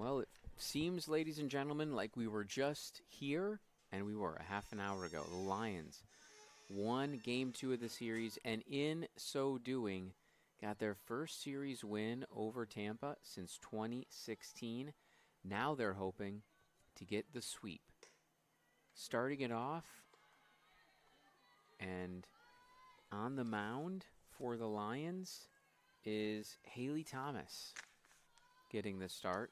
Well, it seems, ladies and gentlemen, like we were just here, and we were a half an hour ago. The Lions won game 2 of the series, and in so doing, got their first series win over Tampa since 2016. Now they're hoping to get the sweep. Starting it off, and on the mound for the Lions is Haley Thomas getting the start.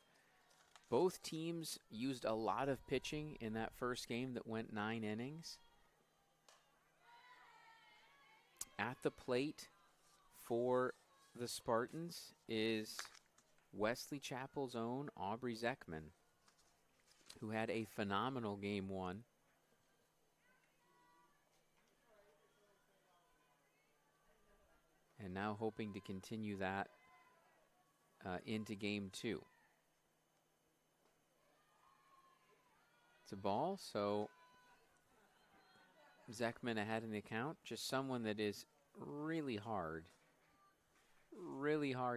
Both teams used a lot of pitching in that first game that went 9 innings. At the plate for the Spartans is Wesley Chapel's own Aubrey Zekman, who had a phenomenal game 1. And now hoping to continue that into game 2. It's a ball, so Zekman ahead in the count. Just someone that is really hard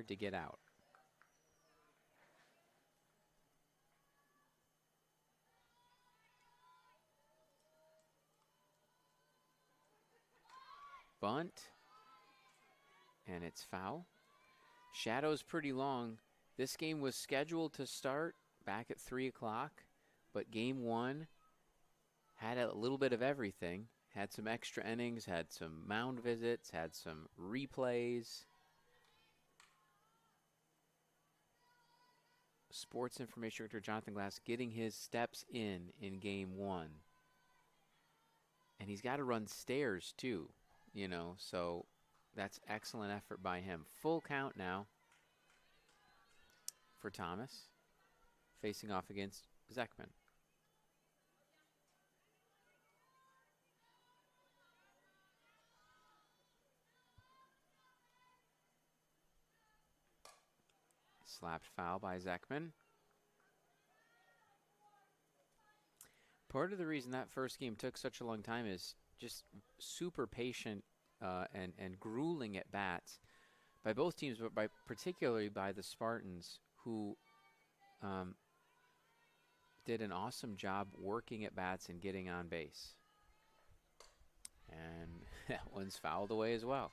to get out. Bunt, and it's foul. Shadow's pretty long. This game was scheduled to start back at 3 o'clock, but game 1 had a little bit of everything. Had some extra innings, had some mound visits, had some replays. Sports Information Director Jonathan Glass getting his steps in game 1. And he's got to run stairs too, so that's excellent effort by him. Full count now for Thomas, facing off against Zekman. Slapped foul by Zekman. Part of the reason that first game took such a long time is just super patient and grueling at bats by both teams, but particularly by the Spartans, who did an awesome job working at bats and getting on base. And that one's fouled away as well.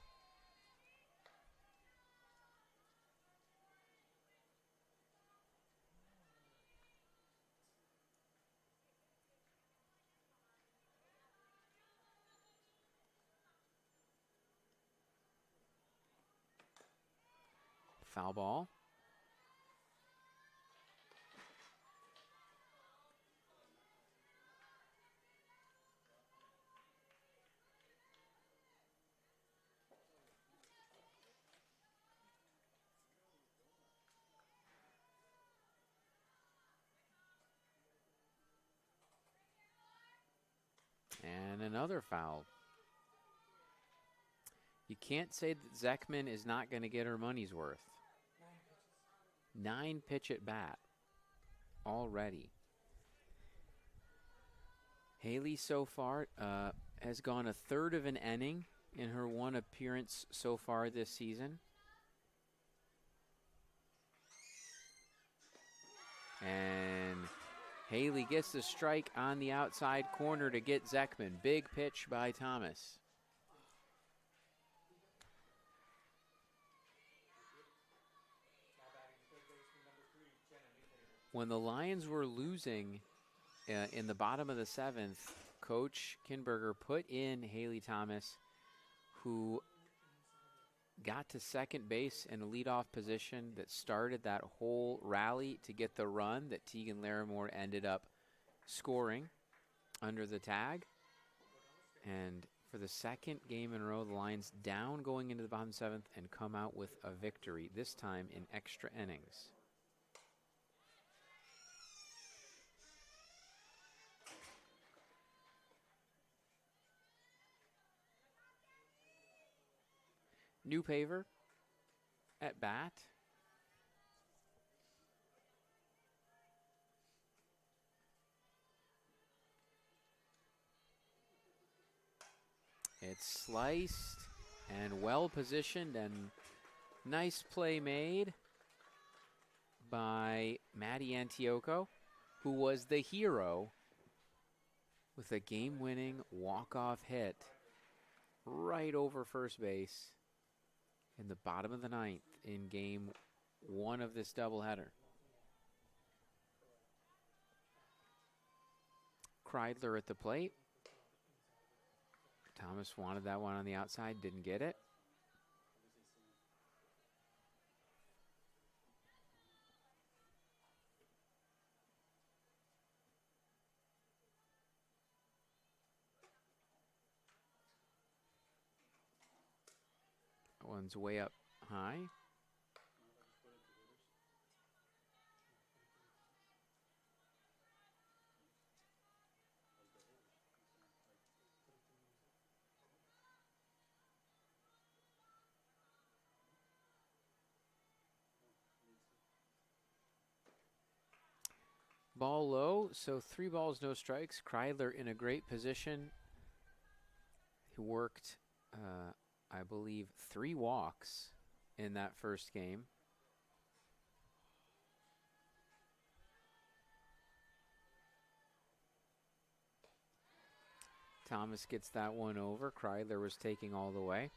Foul ball. And another foul. You can't say that Zekman is not going to get her money's worth. 9 pitch at bat already. Haley so far has gone a third of an inning in her 1 appearance so far this season. And Haley gets the strike on the outside corner to get Zekman. Big pitch by Thomas. When the Lions were losing in the bottom of the 7th, Coach Kinberger put in Haley Thomas, who got to second base in a leadoff position that started that whole rally to get the run that Tegan Larimore ended up scoring under the tag. And for the second game in a row, the Lions down going into the bottom 7th and come out with a victory, this time in extra innings. New Paver at bat. It's sliced and well positioned and nice play made by Matty Antioco, who was the hero with a game-winning walk-off hit right over first base in the bottom of the ninth in game one of this doubleheader. Kreidler at the plate. Thomas wanted that one on the outside, didn't get it. That one's way up high. Ball low, so 3 balls, no strikes. Kreidler in a great position. He worked, I believe, 3 walks in that first game. Thomas gets that one over. Kreidler was taking all the way.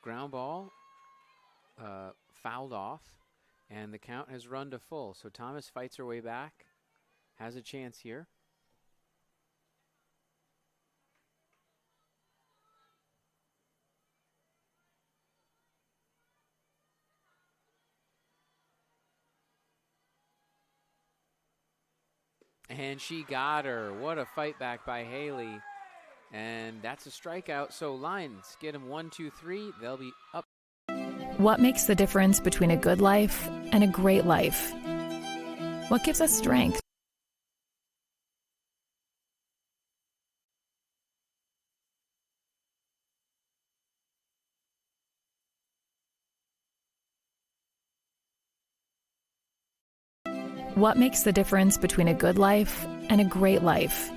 Ground ball, fouled off, and the count has run to full. So Thomas fights her way back, has a chance here. And she got her. What a fight back by Haley. And that's a strikeout. So Lions get them 1, 2, 3. They'll be up. What makes the difference between a good life and a great life? What gives us strength? What makes the difference between a good life and a great life?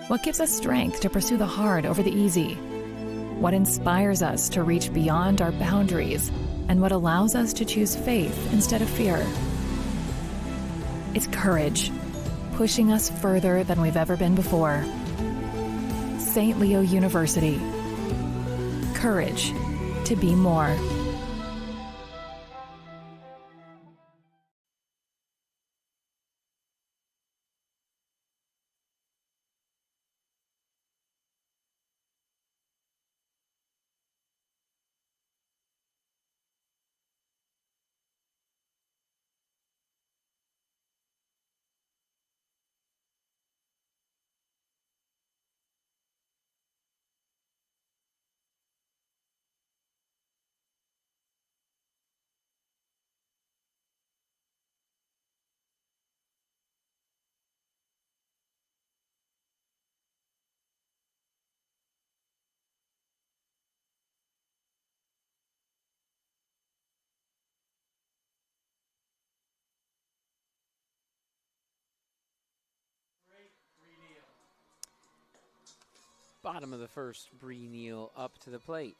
What gives us strength to pursue the hard over the easy? What inspires us to reach beyond our boundaries, and what allows us to choose faith instead of fear? It's courage, pushing us further than we've ever been before. St. Leo University. Courage to be more. Bottom of the first, Bree Neal up to the plate.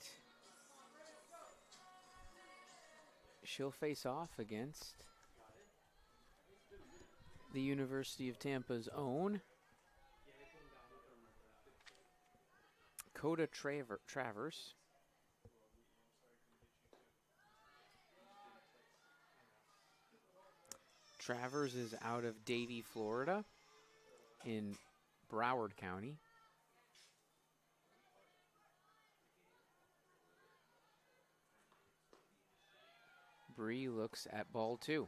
She'll face off against the University of Tampa's own Coda Travers. Travers is out of Davie, Florida, in Broward County. Bree looks at ball 2.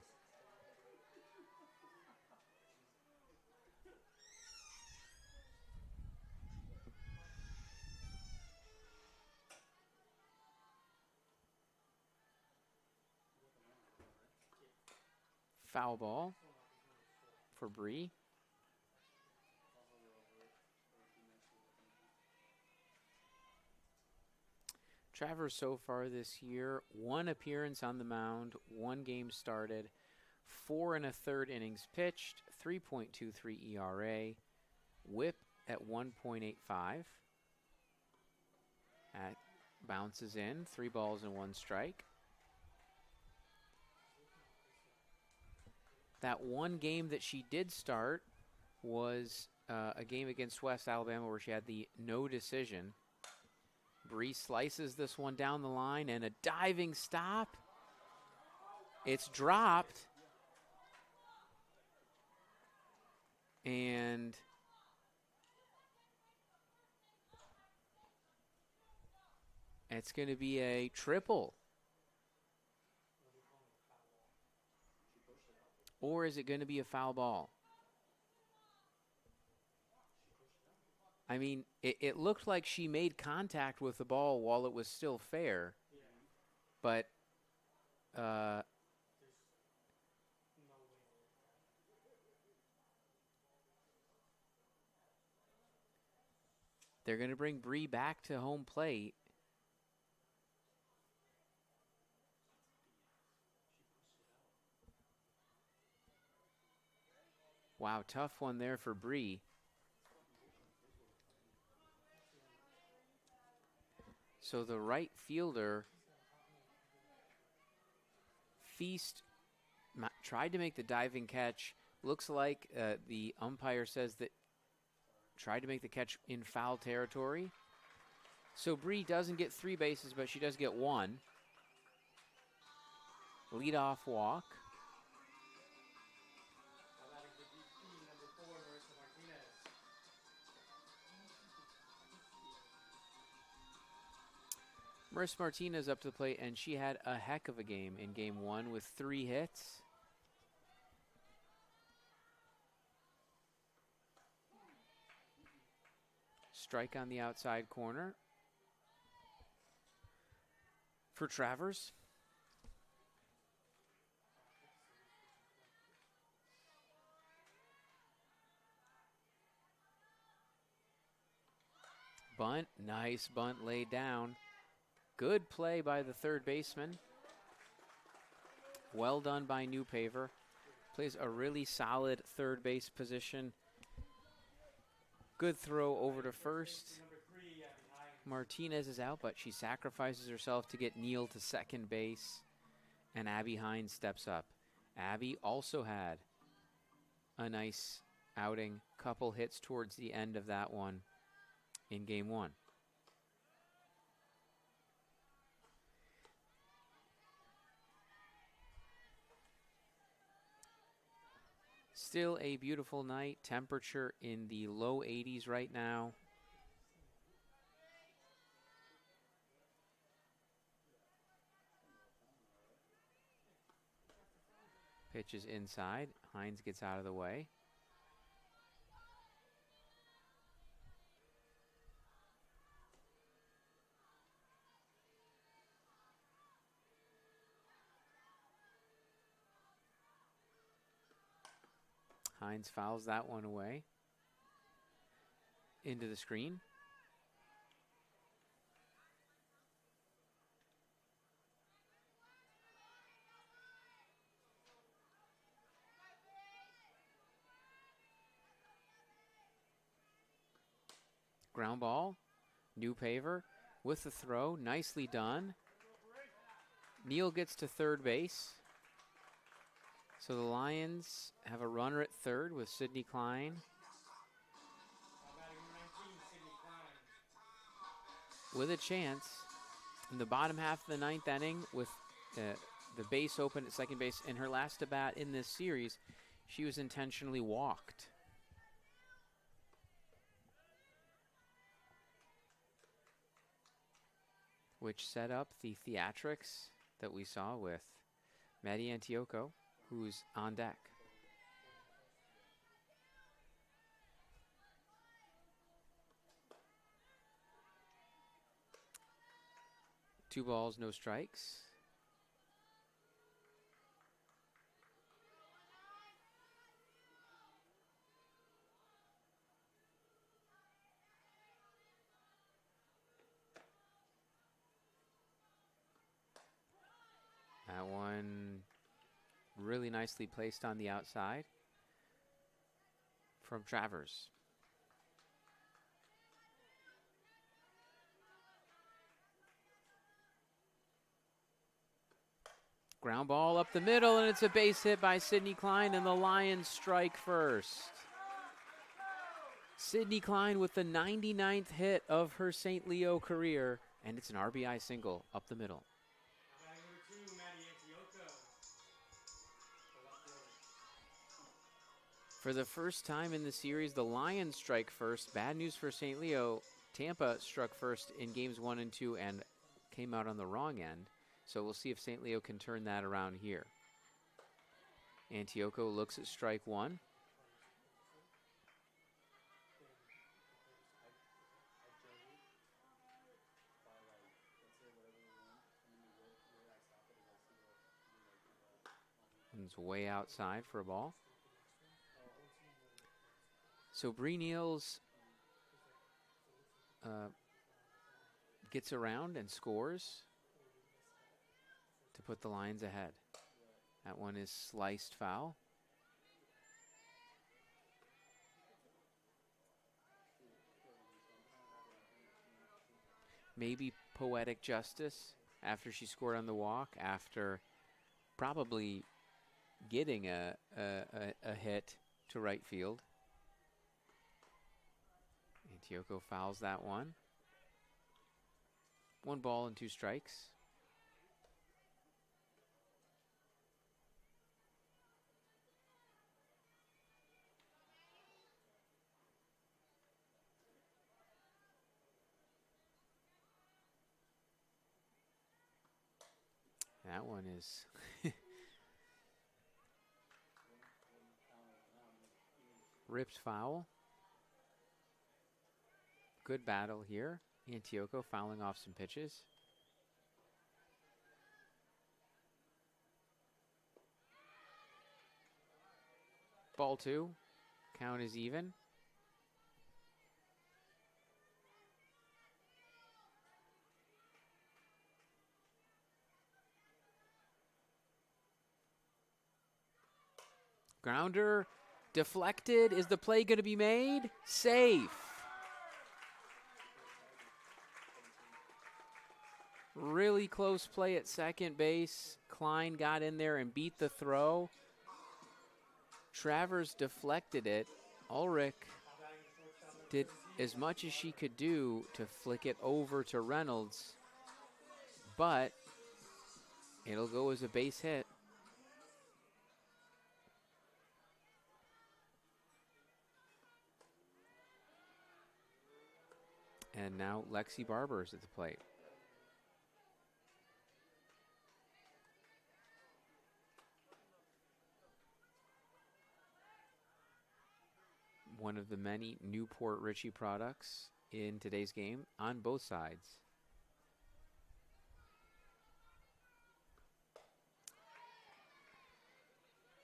Foul ball for Bree. Travers so far this year, 1 appearance on the mound, 1 game started, 4 1/3 innings pitched, 3.23 ERA, whip at 1.85. That bounces in, 3 balls and 1 strike. That one game that she did start was a game against West Alabama where she had the no decision. Bree slices this one down the line and a diving stop. It's dropped. And it's going to be a triple. Or is it going to be a foul ball? I mean, it looked like she made contact with the ball while it was still fair. But they're going to bring Bree back to home plate. Wow, tough one there for Bree. So the right fielder, Feast, tried to make the diving catch. Looks like the umpire says that tried to make the catch in foul territory. So Bree doesn't get 3 bases, but she does get 1. Leadoff walk. Marissa Martinez up to the plate, and she had a heck of a game in game 1 with 3 hits. Strike on the outside corner for Travers. Bunt, nice bunt laid down. Good play by the third baseman. Well done by Newpaver. Plays a really solid third base position. Good throw over to first. Martinez is out, but she sacrifices herself to get Neal to second base. And Abby Hines steps up. Abby also had a nice outing. Couple hits towards the end of that one in game 1. Still a beautiful night. Temperature in the low 80s right now. Pitch is inside. Hines gets out of the way. Hines fouls that one away. Into the screen. Ground ball. Newpaver with the throw. Nicely done. Neal gets to third base. So the Lions have a runner at third with Sydney Klein. With a chance in the bottom half of the 9th inning with the base open at second base. In her last at bat in this series, she was intentionally walked. Which set up the theatrics that we saw with Maddie Antioco, who's on deck. Two balls, no strikes. That one really nicely placed on the outside from Travers. Ground ball up the middle, and it's a base hit by Sydney Klein, and the Lions strike first. Sydney Klein with the 99th hit of her St. Leo career, and it's an RBI single up the middle. For the first time in the series, the Lions strike first. Bad news for St. Leo. Tampa struck first in games 1 and 2 and came out on the wrong end. So we'll see if St. Leo can turn that around here. Antioco looks at strike 1. And it's way outside for a ball. So Bree Neals gets around and scores to put the Lions ahead. That one is sliced foul. Maybe poetic justice after she scored on the walk, after probably getting a hit to right field. Antioco fouls that one. 1 ball and 2 strikes. That one is ripped foul. Good battle here. Antioco fouling off some pitches. Ball 2. Count is even. Grounder deflected. Is the play going to be made? Safe. Really close play at second base. Klein got in there and beat the throw. Travers deflected it. Ulrich did as much as she could do to flick it over to Reynolds, but it'll go as a base hit. And now Lexi Barber is at the plate. One of the many Newport Richie products in today's game on both sides.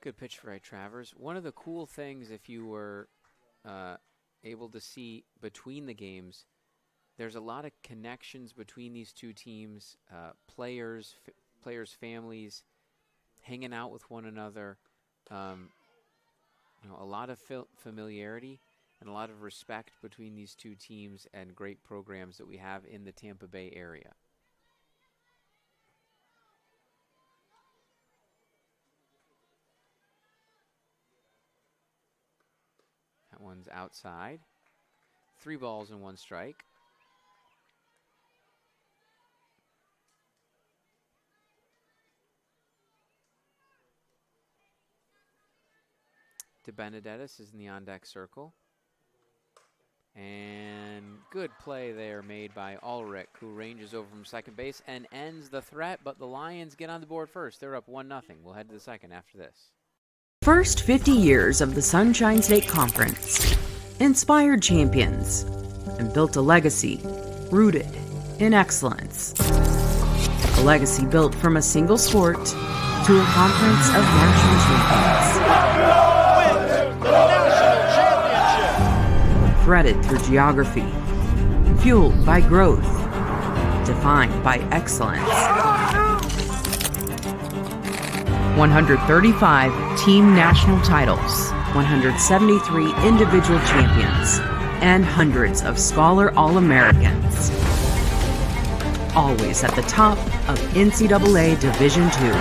Good pitch for Travers. One of the cool things, if you were able to see between the games, there's a lot of connections between these two teams, players, families, hanging out with one another. A lot of familiarity and a lot of respect between these two teams, and great programs that we have in the Tampa Bay area. That one's outside. 3 balls and 1 strike. De Benedettis is in the on-deck circle. And good play there made by Ulrich, who ranges over from second base and ends the threat, but the Lions get on the board first. They're up 1-0. We'll head to the second after this. First 50 years of the Sunshine State Conference inspired champions and built a legacy rooted in excellence. A legacy built from a single sport to a conference of national champions. Threaded through geography, fueled by growth, defined by excellence. 135 team national titles, 173 individual champions, and hundreds of Scholar All-Americans. Always at the top of NCAA Division II.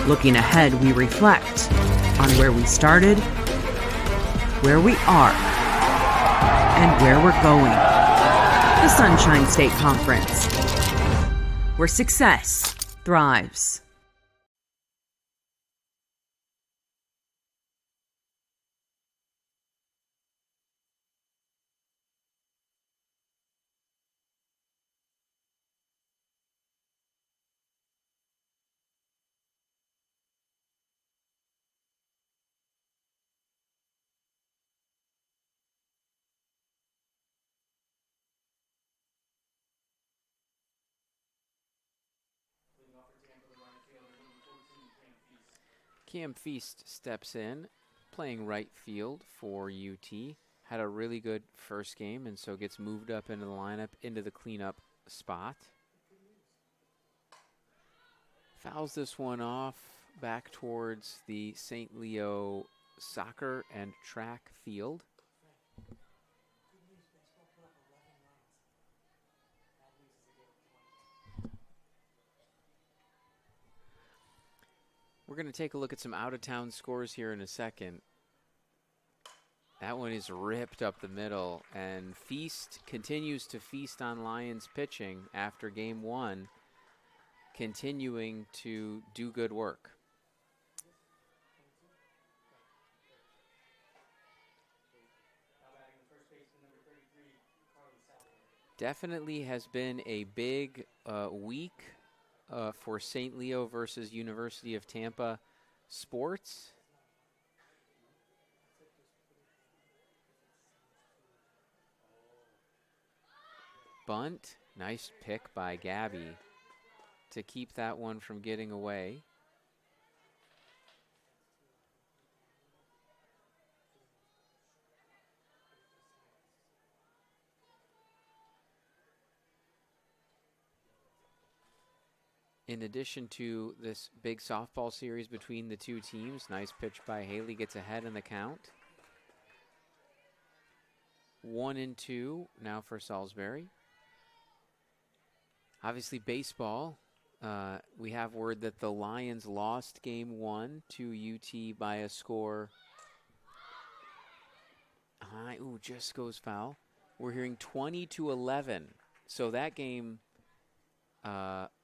Looking ahead, we reflect on where we started, where we are, and where we're going. The Sunshine State Conference, where success thrives. Cam Feast steps in, playing right field for UT. Had a really good first game, and so gets moved up into the lineup, into the cleanup spot. Fouls this one off back towards the St. Leo soccer and track field. We're going to take a look at some out-of-town scores here in a second. That one is ripped up the middle, and Feast continues to feast on Lions pitching after game one, continuing to do good work. Definitely has been a big week for St. Leo versus University of Tampa sports. Bunt, nice pick by Gabby to keep that one from getting away. In addition to this big softball series between the two teams, nice pitch by Haley, gets ahead in the count. 1-2 now for Salisbury. Obviously baseball, we have word that the Lions lost game one to UT by a score. Just goes foul. We're hearing 20-11. So that game,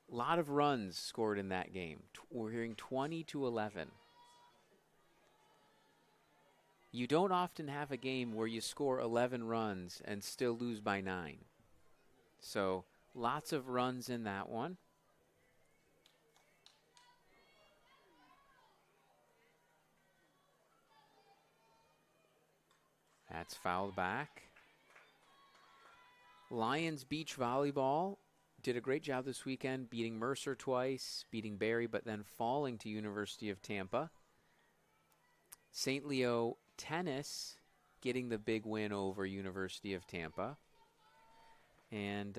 lot of runs scored in that game. We're hearing 20-11. You don't often have a game where you score 11 runs and still lose by 9. So lots of runs in that one. That's fouled back. Lions beach volleyball did a great job this weekend, beating Mercer twice, beating Barry, but then falling to University of Tampa. St. Leo tennis getting the big win over University of Tampa. And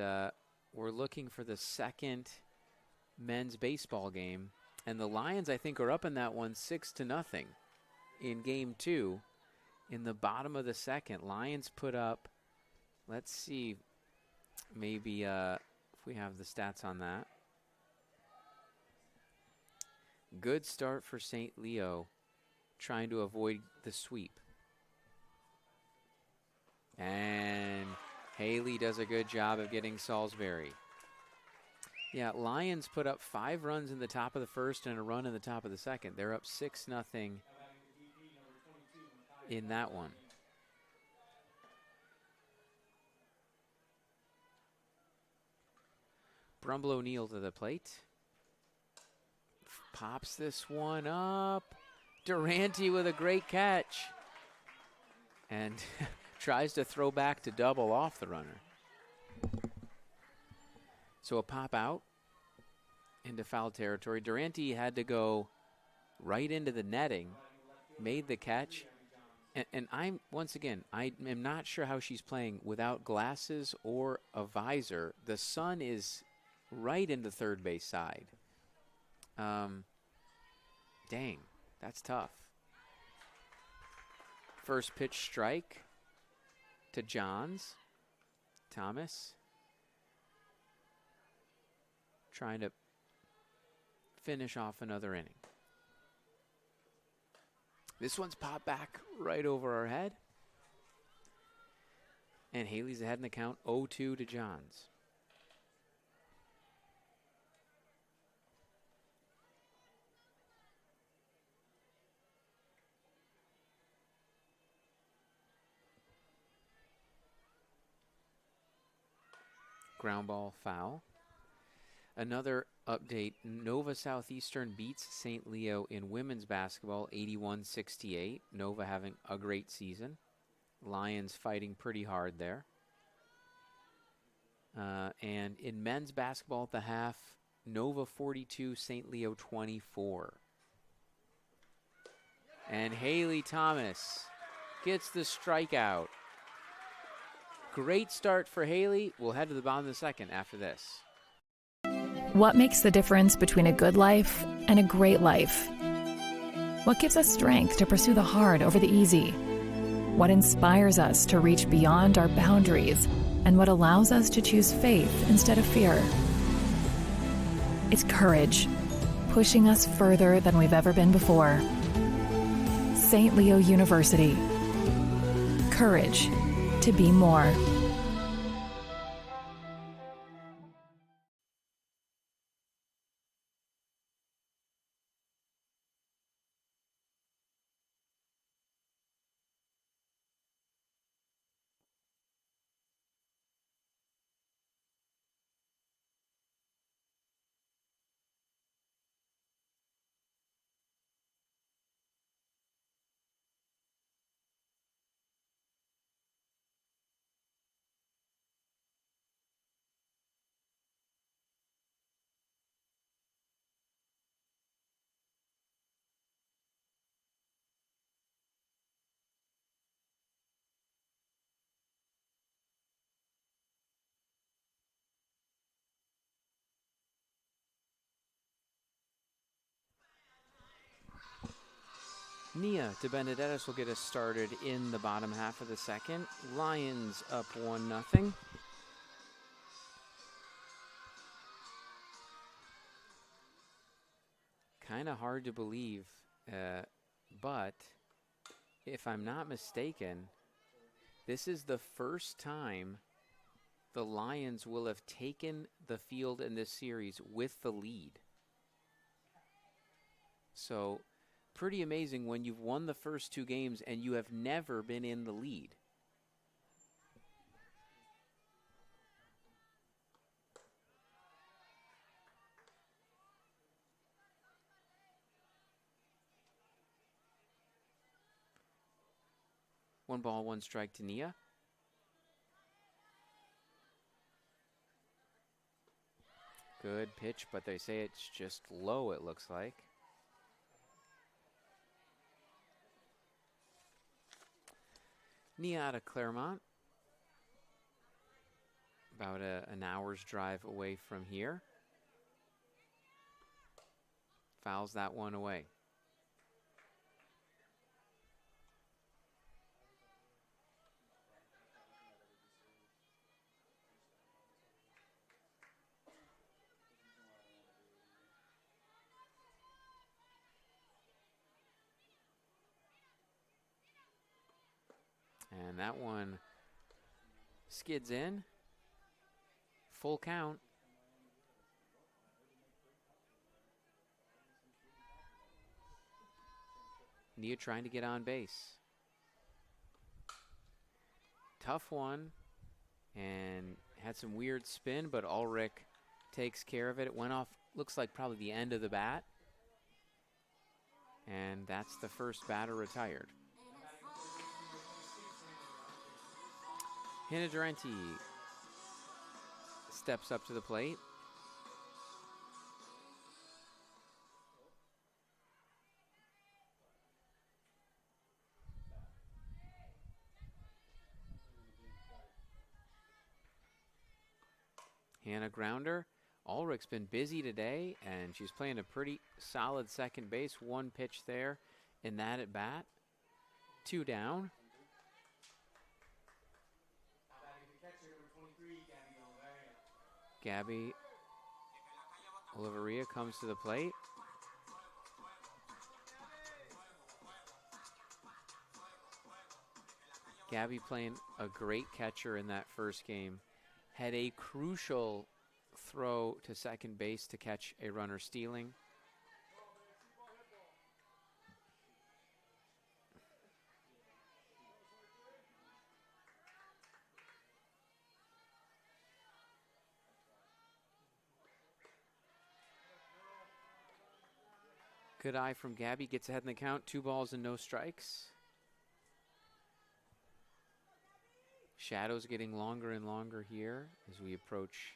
we're looking for the second men's baseball game. And the Lions, I think, are up in that one 6-0 in game two. In the bottom of the second, Lions put up, let's see, maybe if we have the stats on that. Good start for St. Leo, trying to avoid the sweep. And Haley does a good job of getting Salisbury. Yeah, Lions put up 5 runs in the top of the first and a run in the top of the second. They're up 6-0 in that one. Brumble O'Neill to the plate. Pops this one up. Durante with a great catch. And tries to throw back to double off the runner. So a pop out into foul territory. Durante had to go right into the netting, made the catch. And I'm, once again, I am not sure how she's playing without glasses or a visor. The sun is right into third base side. Dang, that's tough. First pitch strike to Johns. Thomas trying to finish off another inning. This one's popped back right over our head. And Haley's ahead in the count, 0-2 to Johns. Ground ball foul. Another update, Nova Southeastern beats St. Leo in women's basketball 81-68. Nova having a great season. Lions fighting pretty hard there. And in men's basketball at the half, Nova 42, St. Leo 24. And Haley Thomas gets the strikeout. Great start for Haley. We'll head to the bottom of the second after this. What makes the difference between a good life and a great life? What gives us strength to pursue the hard over the easy? What inspires us to reach beyond our boundaries? And what allows us to choose faith instead of fear? It's courage, pushing us further than we've ever been before. St. Leo University. Courage to be more. Nia de Benedettis will get us started in the bottom half of the second. Lions up 1-0. Kind of hard to believe, but if I'm not mistaken, this is the first time the Lions will have taken the field in this series with the lead. So pretty amazing when you've won the first two games and you have never been in the lead. One ball, one strike to Nia. Good pitch, but they say it's just low, it looks like. Nia out of Claremont. About an hour's drive away from here. Fouls that one away. And that one skids in. Full count. Nia trying to get on base. Tough one. And had some weird spin, but Ulrich takes care of it. It went off, looks like probably the end of the bat. And that's the first batter retired. Hannah Durante steps up to the plate. Hannah grounder. Ulrich's been busy today, and she's playing a pretty solid second base. One pitch there in that at bat. 2 down. Gabby Oliveria comes to the plate. Gabby playing a great catcher in that first game. Had a crucial throw to second base to catch a runner stealing. Good eye from Gabby, gets ahead in the count. 2 balls and no strikes. Shadows getting longer and longer here as we approach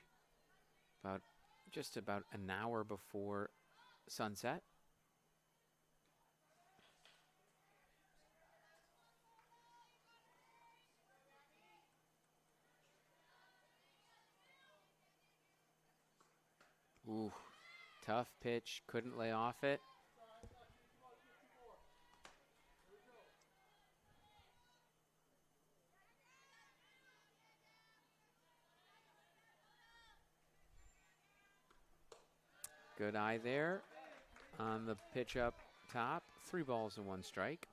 just about an hour before sunset. Ooh, tough pitch, couldn't lay off it. Good eye there on the pitch up top. 3 balls and 1 strike.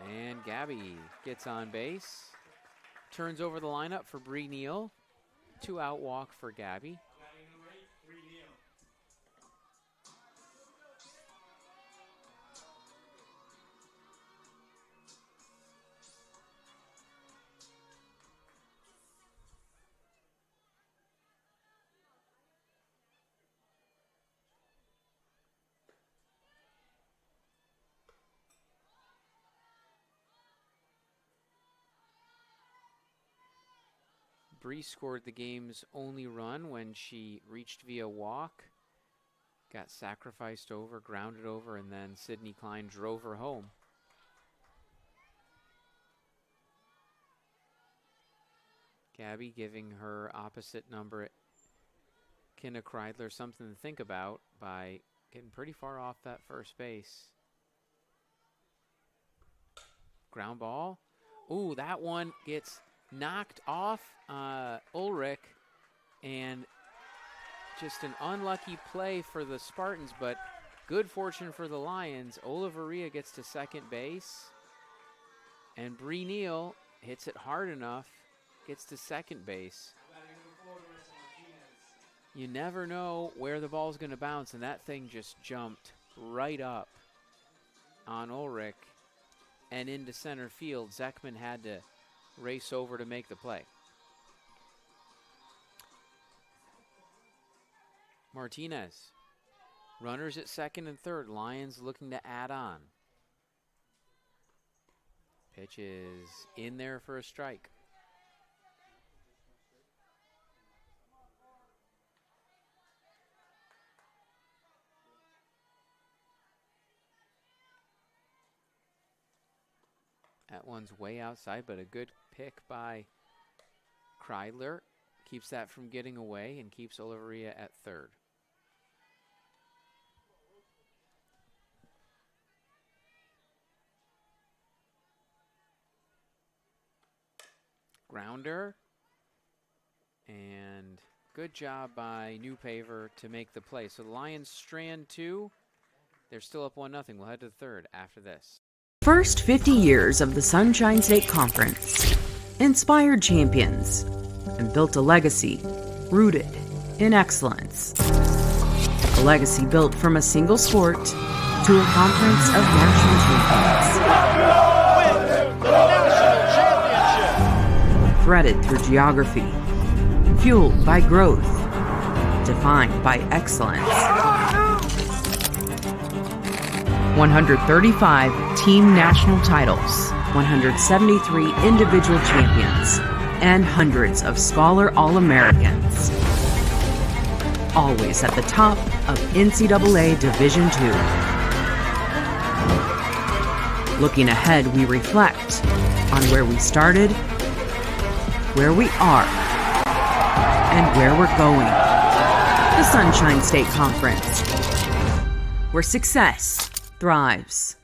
And Gabby gets on base. Turns over the lineup for Bree Neal. 2-out walk for Gabby. Bree scored the game's only run when she reached via walk, got sacrificed over, grounded over, and then Sydney Klein drove her home. Gabby giving her opposite number, Kenna Kreidler, something to think about by getting pretty far off that first base. Ground ball. Ooh, that one gets knocked off Ulrich, and just an unlucky play for the Spartans, but good fortune for the Lions. Oliveria gets to second base, and Bree Neal hits it hard enough, gets to second base. You never know where the ball's going to bounce, and that thing just jumped right up on Ulrich and into center field. Zekman had to race over to make the play. Martinez. Runners at second and third. Lions looking to add on. Pitch is in there for a strike. That one's way outside, but a good pick by Kreidler. Keeps that from getting away and keeps Oliveria at third. Grounder. And good job by Newpaver to make the play. So the Lions strand 2. They're still up 1-0. We'll head to the third after this. First 50 years of the Sunshine State Conference. Inspired champions and built a legacy rooted in excellence. A legacy built from a single sport to a conference of national champions. Threaded through geography, fueled by growth, defined by excellence. 135 team national titles, 173 individual champions, and hundreds of Scholar All-Americans. Always at the top of NCAA Division II. Looking ahead, we reflect on where we started, where we are, and where we're going. The Sunshine State Conference, where success thrives.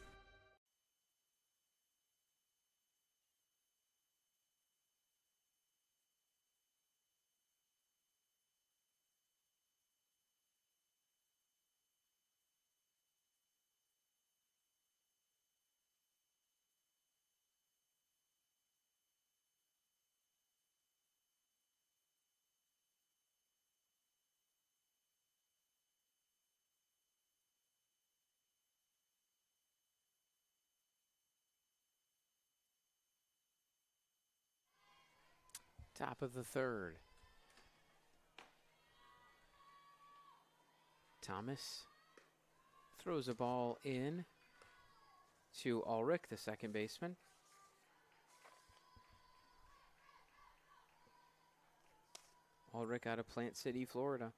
Top of the third. Thomas throws a ball in to Ulrich, the second baseman. Ulrich out of Plant City, Florida.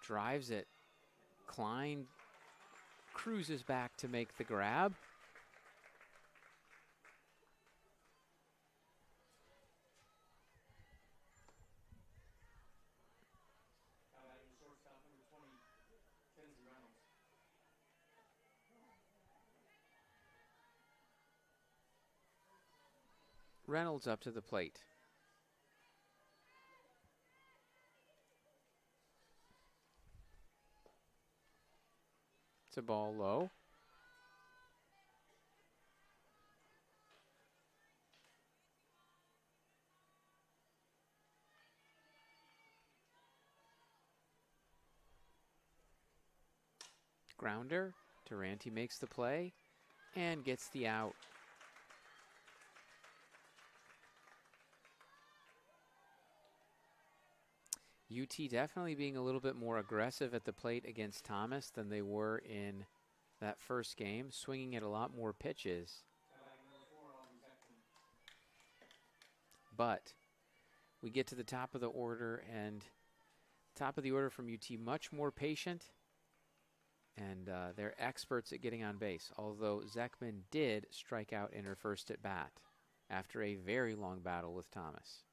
Drives it. Klein cruises back to make the grab. Reynolds up to the plate. It's a ball low. Grounder. Durante makes the play and gets the out. UT definitely being a little bit more aggressive at the plate against Thomas than they were in that first game, swinging at a lot more pitches. But we get to the top of the order, and top of the order from UT much more patient, and they're experts at getting on base, although Zekman did strike out in her first at bat after a very long battle with Thomas.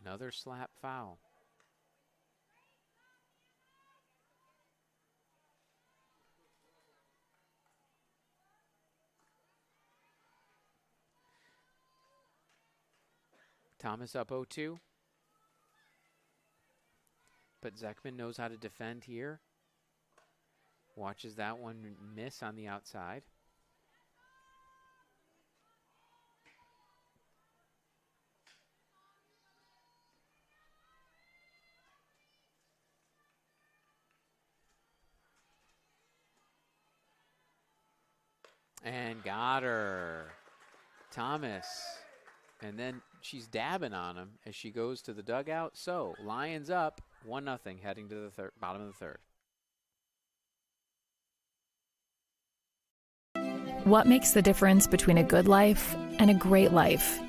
Another slap foul. Thomas up 0-2. But Zekman knows how to defend here. Watches that one miss on the outside. And got her. Thomas. And then she's dabbing on him as she goes to the dugout. So, Lions up 1-0 heading to the bottom of the third. What makes the difference between a good life and a great life?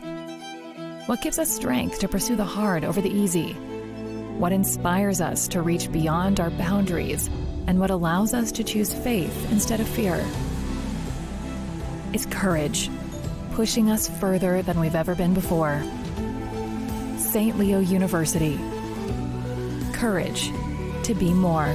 What gives us strength to pursue the hard over the easy? What inspires us to reach beyond our boundaries? And what allows us to choose faith instead of fear? It's courage, pushing us further than we've ever been before. St. Leo University. Courage to be more.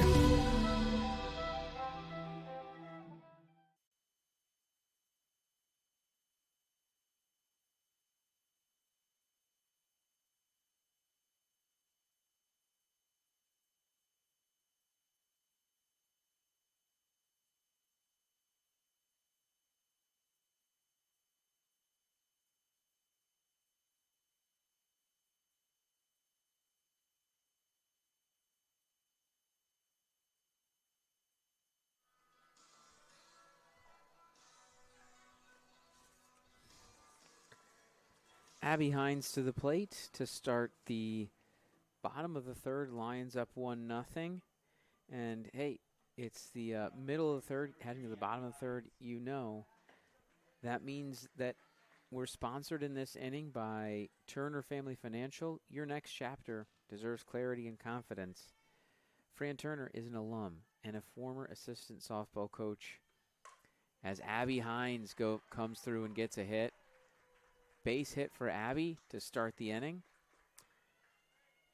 Abby Hines to the plate to start the bottom of the third. Lions up 1-0. And hey, it's the middle of the third, heading to the bottom of the third. That means that we're sponsored in this inning by Turner Family Financial. Your next chapter deserves clarity and confidence. Fran Turner is an alum and a former assistant softball coach. As Abby Hines comes through and gets a hit. Base hit for Abby to start the inning.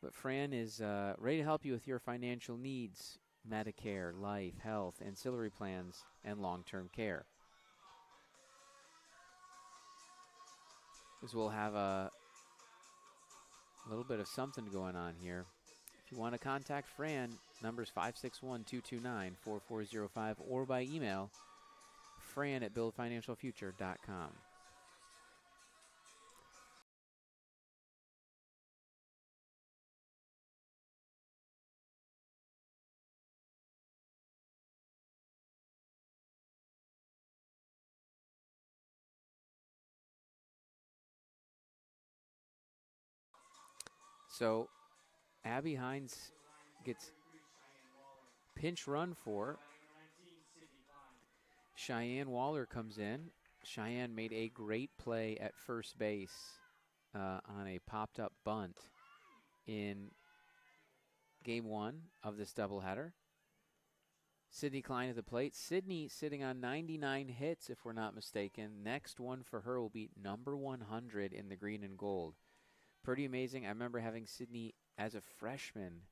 But Fran is ready to help you with your financial needs, Medicare, life, health, ancillary plans, and long-term care. As we'll have a little bit of something going on here. If you want to contact Fran, number's 561-229-4405 or by email, fran@buildfinancialfuture.com. So Abby Hines gets pinch run for. Cheyenne Waller comes in. Cheyenne made a great play at first base on a popped-up bunt in Game 1 of this doubleheader. Sydney Klein at the plate. Sydney sitting on 99 hits, if we're not mistaken. Next one for her will be number 100 in the green and gold. Pretty amazing. I remember having Sydney as a freshman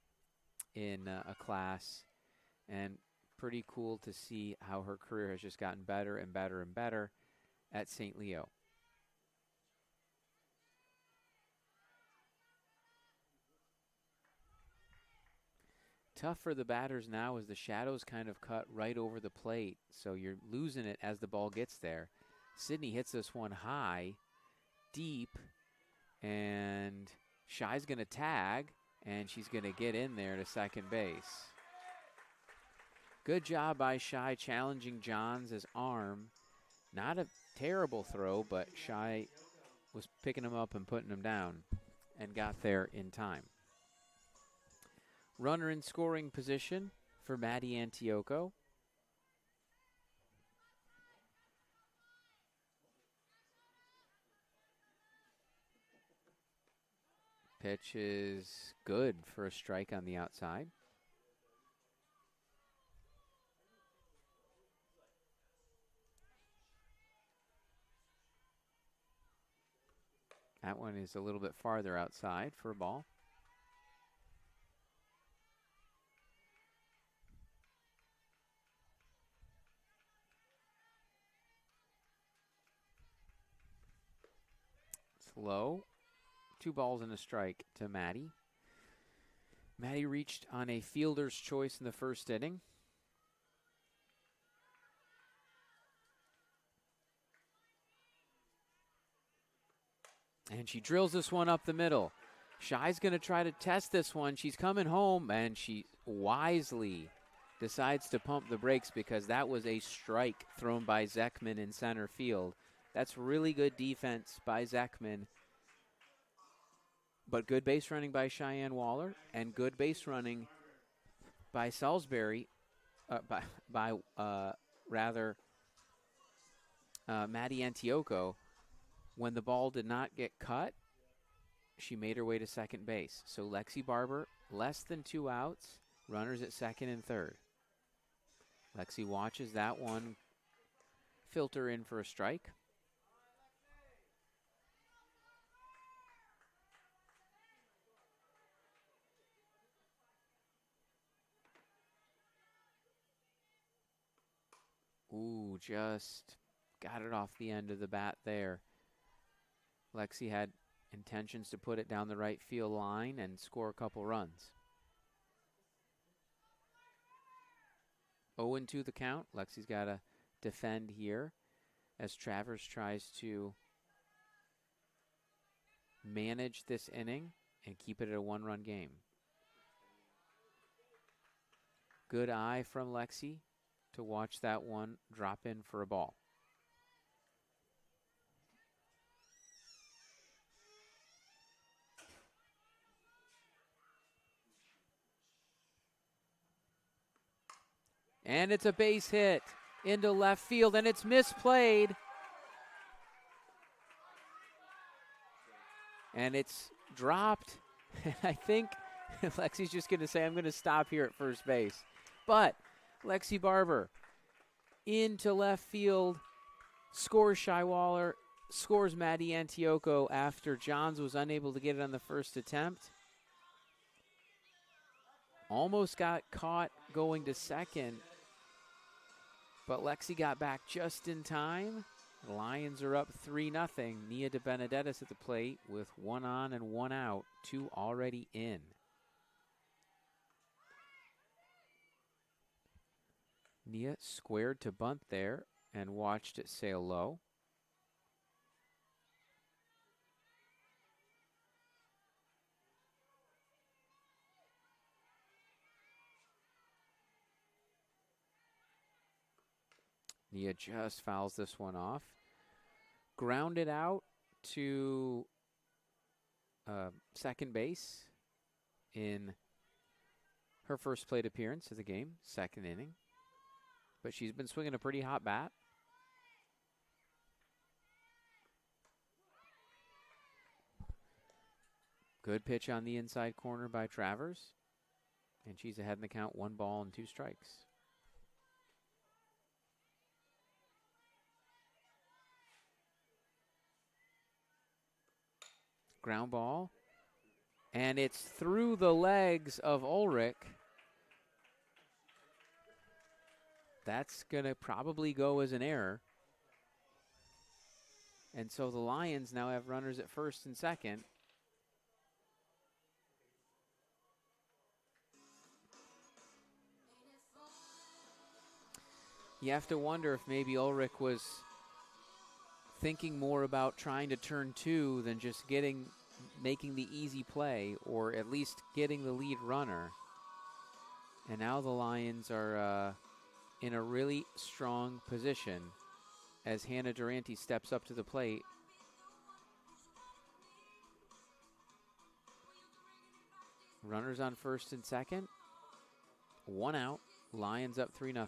in a class, and pretty cool to see how her career has just gotten better and better and better at St. Leo. Tough for the batters now as the shadows kind of cut right over the plate, so you're losing it as the ball gets there. Sydney hits this one high, deep, and Shy's going to tag, and she's going to get in there to second base. Good job by Shy challenging Johns' arm. Not a terrible throw, but Shy was picking him up and putting him down and got there in time. Runner in scoring position for Maddie Antioco. Pitch is good for a strike on the outside. That one is a little bit farther outside for a ball. It's low. 2 balls and a strike to Maddie. Maddie reached on a fielder's choice in the first inning. And she drills this one up the middle. Shy's going to try to test this one. She's coming home, and she wisely decides to pump the brakes because that was a strike thrown by Zeckman in center field. That's really good defense by Zeckman. But good base running by Cheyenne Waller and good base running by Salisbury, Maddie Antioco. When the ball did not get cut, she made her way to second base. So Lexi Barber, less than 2 outs, runners at second and third. Lexi watches that one filter in for a strike. Ooh, just got it off the end of the bat there. Lexi had intentions to put it down the right field line and score a couple runs. 0-2 the count. Lexi's got to defend here as Travers tries to manage this inning and keep it at a 1-run game. Good eye from Lexi to watch that one drop in for a ball. And it's a base hit into left field, and it's misplayed. And it's dropped. And I think Lexi's just going to say, I'm going to stop here at first base. But Lexi Barber into left field, scores Scheiwaller, scores Maddie Antioco after Johns was unable to get it on the first attempt. Almost got caught going to second, but Lexi got back just in time. The Lions are up 3-0. Nia De Benedettis at the plate with 1 on and 1 out, 2 already in. Nia squared to bunt there and watched it sail low. Nia just fouls this one off. Grounded out to second base in her first plate appearance of the game, second inning. But she's been swinging a pretty hot bat. Good pitch on the inside corner by Travers. And she's ahead in the count, 1 ball and 2 strikes. Ground ball. And it's through the legs of Ulrich. That's going to probably go as an error. And so the Lions now have runners at first and second. You have to wonder if maybe Ulrich was thinking more about trying to turn 2 than just making the easy play, or at least getting the lead runner. And now the Lions are in a really strong position as Hannah Durante steps up to the plate. Runners on first and second. 1 out. Lions up 3-0.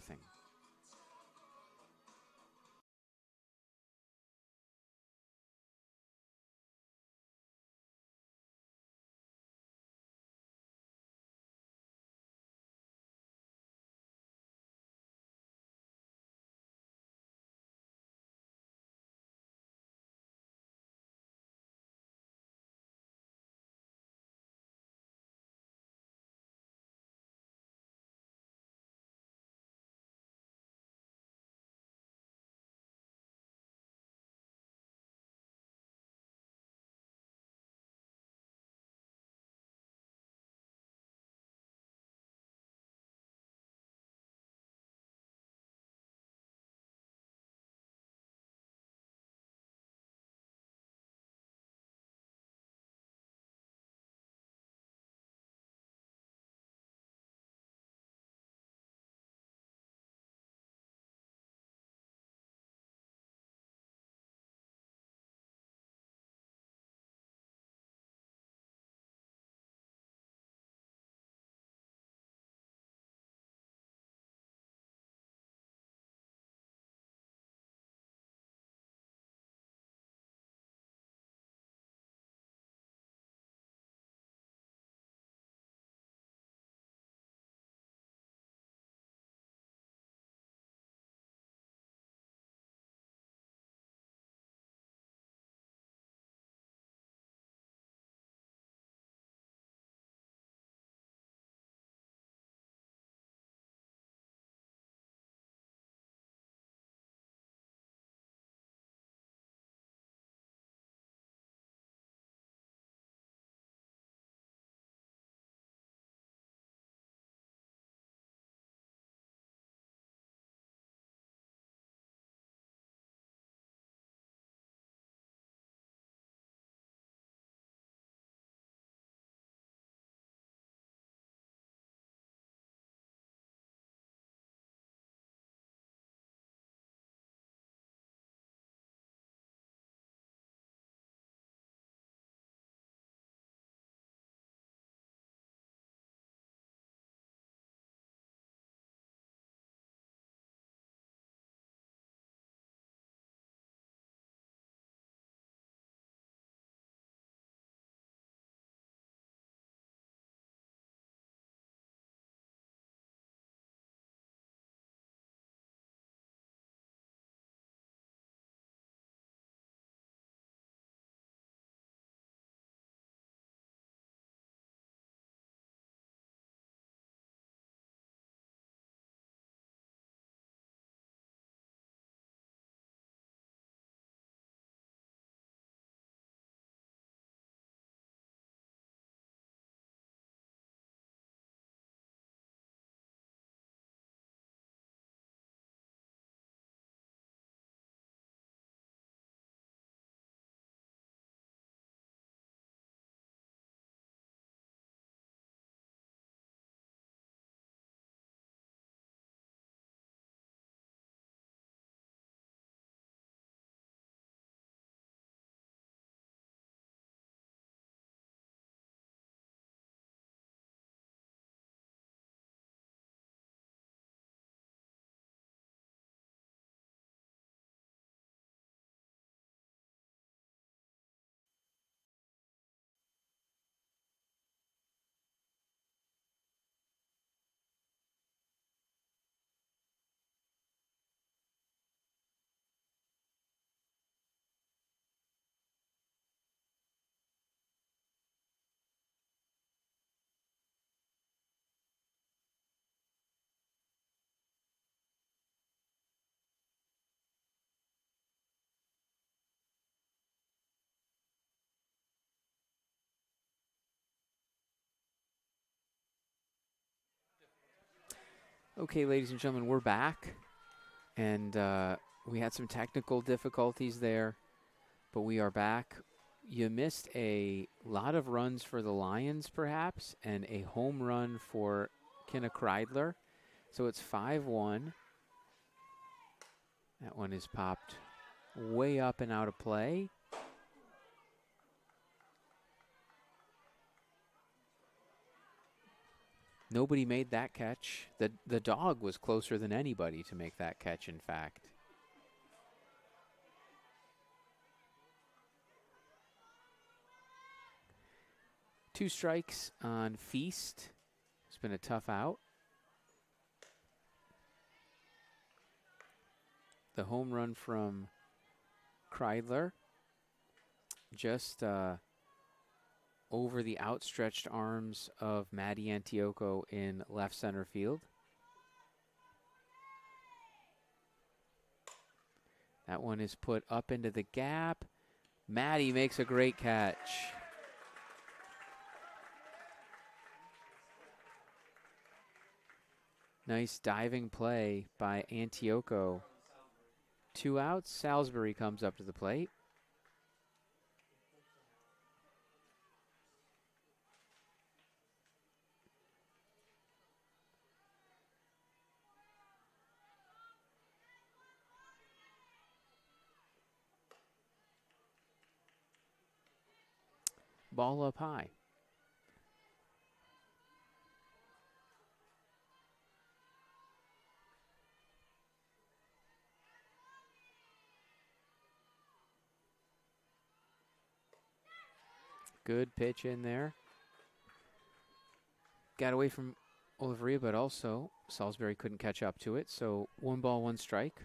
Okay, ladies and gentlemen, we're back. And we had some technical difficulties there, but we are back. You missed a lot of runs for the Lions, perhaps, and a home run for Kenna Kreidler. So it's 5-1. That one is popped way up and out of play. Nobody made that catch. The dog was closer than anybody to make that catch, in fact. Two strikes on Feast. It's been a tough out. The home run from Kreidler. Just over the outstretched arms of Maddie Antioco in left center field. That one is put up into the gap. Maddie makes a great catch. Nice diving play by Antioco. 2 outs. Salisbury comes up to the plate. Ball up high. Good pitch in there. Got away from Oliveria, but also Salisbury couldn't catch up to it. So 1 ball, 1 strike.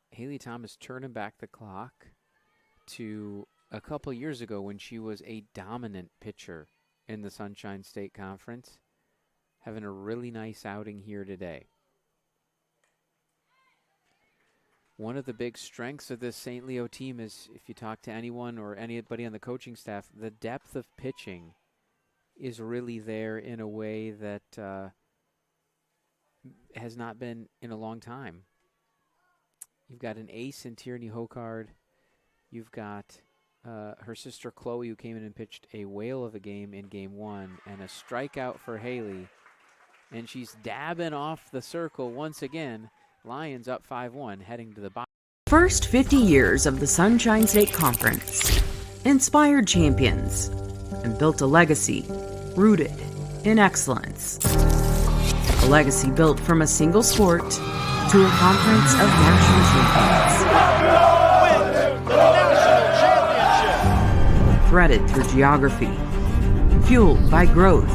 Haley Thomas turning back the clock to a couple years ago when she was a dominant pitcher in the Sunshine State Conference. Having a really nice outing here today. One of the big strengths of this St. Leo team is, if you talk to anyone or anybody on the coaching staff, the depth of pitching is really there in a way that has not been in a long time. You've got an ace in Tierney Hokard. You've got her sister Chloe, who came in and pitched a whale of a game in Game 1, and a strikeout for Haley. And she's dabbing off the circle once again. Lions up 5-1, heading to the bottom. First 50 years of the Sunshine State Conference inspired champions and built a legacy rooted in excellence. A legacy built from a single sport to a conference of national champions. Threaded through geography, fueled by growth,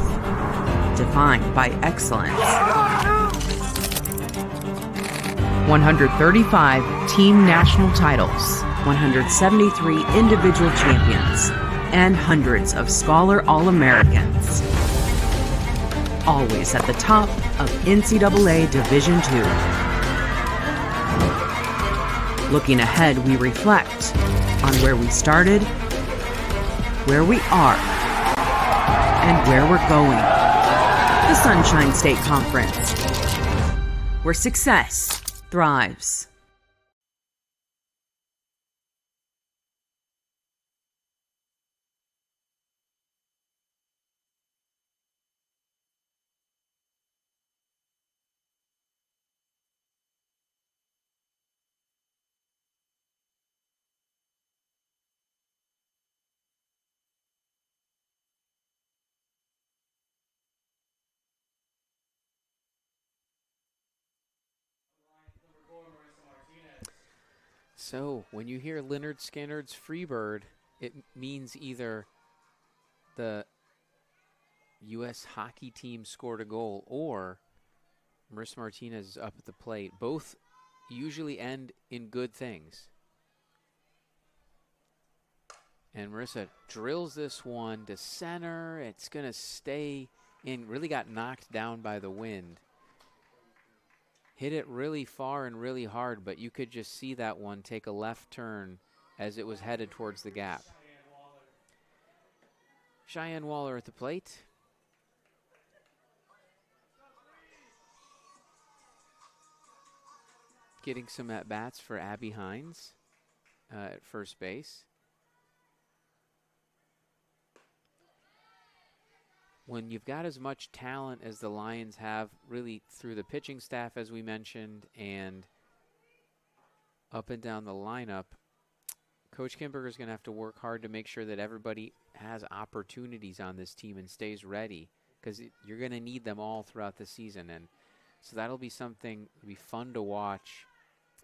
defined by excellence. 135 team national titles, 173 individual champions, and hundreds of Scholar All-Americans. Always at the top of NCAA Division II. Looking ahead, we reflect on where we started, where we are, and where we're going. The Sunshine State Conference, where success thrives. So, when you hear Leonard Skinnard's Freebird, it means either the U.S. hockey team scored a goal or Marissa Martinez is up at the plate. Both usually end in good things. And Marissa drills this one to center. It's going to stay in. Really got knocked down by the wind. Hit it really far and really hard, but you could just see that one take a left turn as it was headed towards the gap. Cheyenne Waller at the plate. getting some at-bats for Abby Hines at first base. When you've got as much talent as the Lions have, really through the pitching staff, as we mentioned, and up and down the lineup, Coach Kimberger is going to have to work hard to make sure that everybody has opportunities on this team and stays ready, because you're going to need them all throughout the season. And so that'll be something to be fun to watch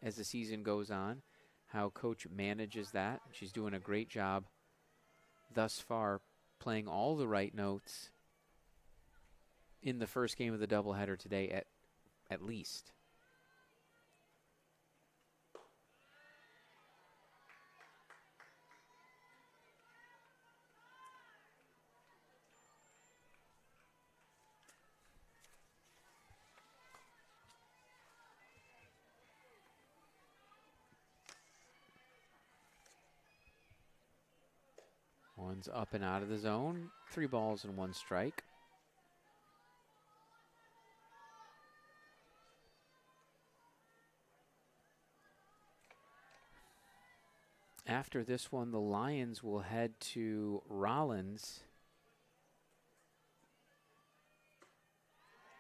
as the season goes on, how Coach manages that. She's doing a great job thus far, playing all the right notes in the first game of the doubleheader today at least. One's up and out of the zone. 3 balls and 1 strike. After this one, the Lions will head to Rollins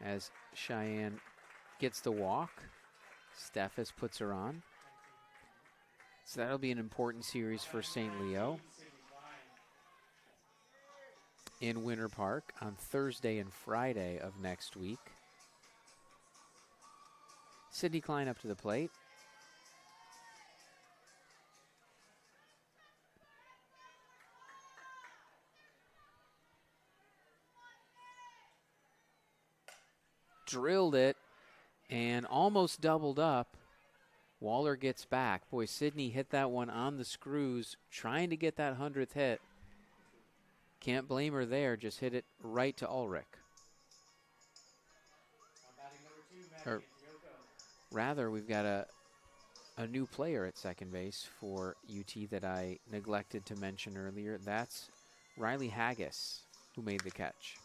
as Cheyenne gets the walk. Steffes puts her on. So that'll be an important series for St. Leo in Winter Park on Thursday and Friday of next week. Sydney Klein up to the plate. Drilled it and almost doubled up. Waller gets back. Boy, Sydney hit that one on the screws, trying to get that 100th hit. Can't blame her there, just hit it right to Ulrich. Or rather, we've got a new player at second base for UT that I neglected to mention earlier. That's Riley Haggis, who made the catch.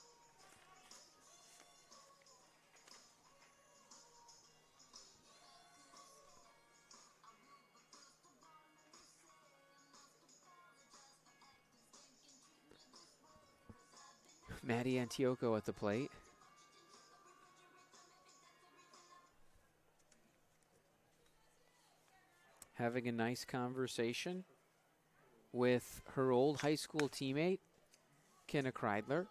Maddie Antioco at the plate. Having a nice conversation with her old high school teammate, Kenna Kreidler.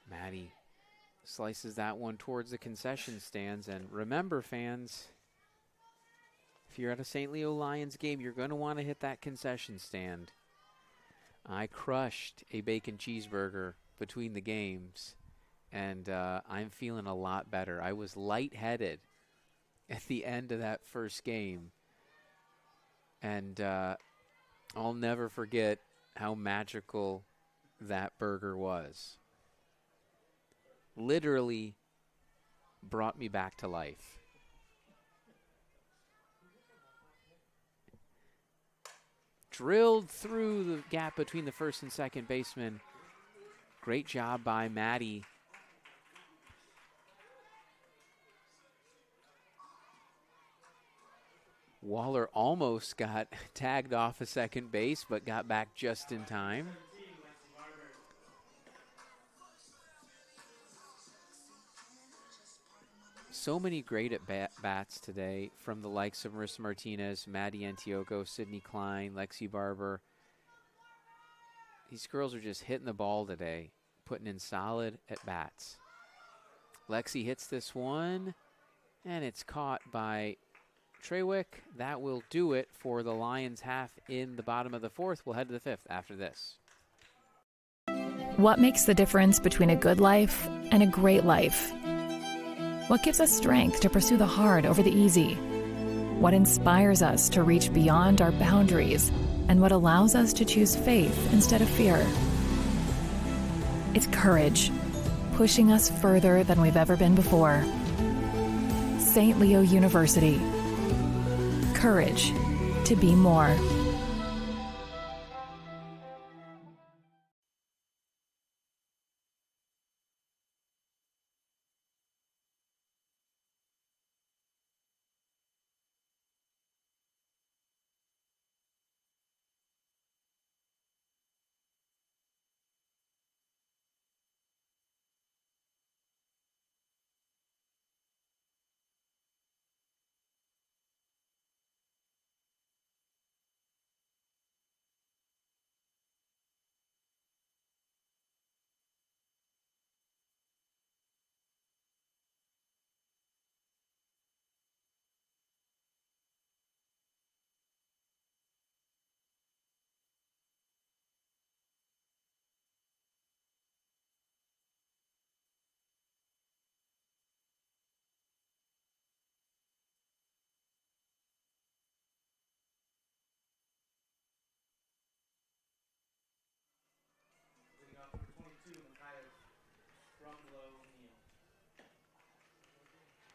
Maddie slices that one towards the concession stands. And remember, fans, if you're at a St. Leo Lions game, you're going to want to hit that concession stand. I crushed a bacon cheeseburger between the games, and I'm feeling a lot better. I was lightheaded at the end of that first game, and I'll never forget how magical that burger was. Literally brought me back to life. Drilled through the gap between the first and second baseman. Great job by Maddie. Waller almost got tagged off a second base, but got back just in time. So many great at-bats today from the likes of Marissa Martinez, Maddie Antioco, Sydney Klein, Lexi Barber. These girls are just hitting the ball today, putting in solid at-bats. Lexi hits this one, and it's caught by Trewick. That will do it for the Lions half in the bottom of the fourth. We'll head to the fifth after this. What makes the difference between a good life and a great life? What gives us strength to pursue the hard over the easy? What inspires us to reach beyond our boundaries? And what allows us to choose faith instead of fear? It's courage, pushing us further than we've ever been before. St. Leo University. Courage to be more.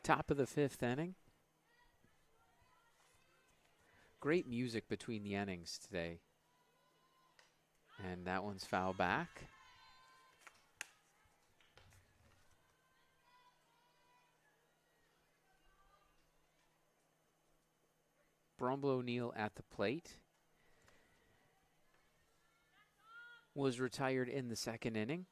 Top of the 5th inning. Great music between the innings today. And that one's foul back. Brumble O'Neill at the plate. Was retired in the 2nd inning.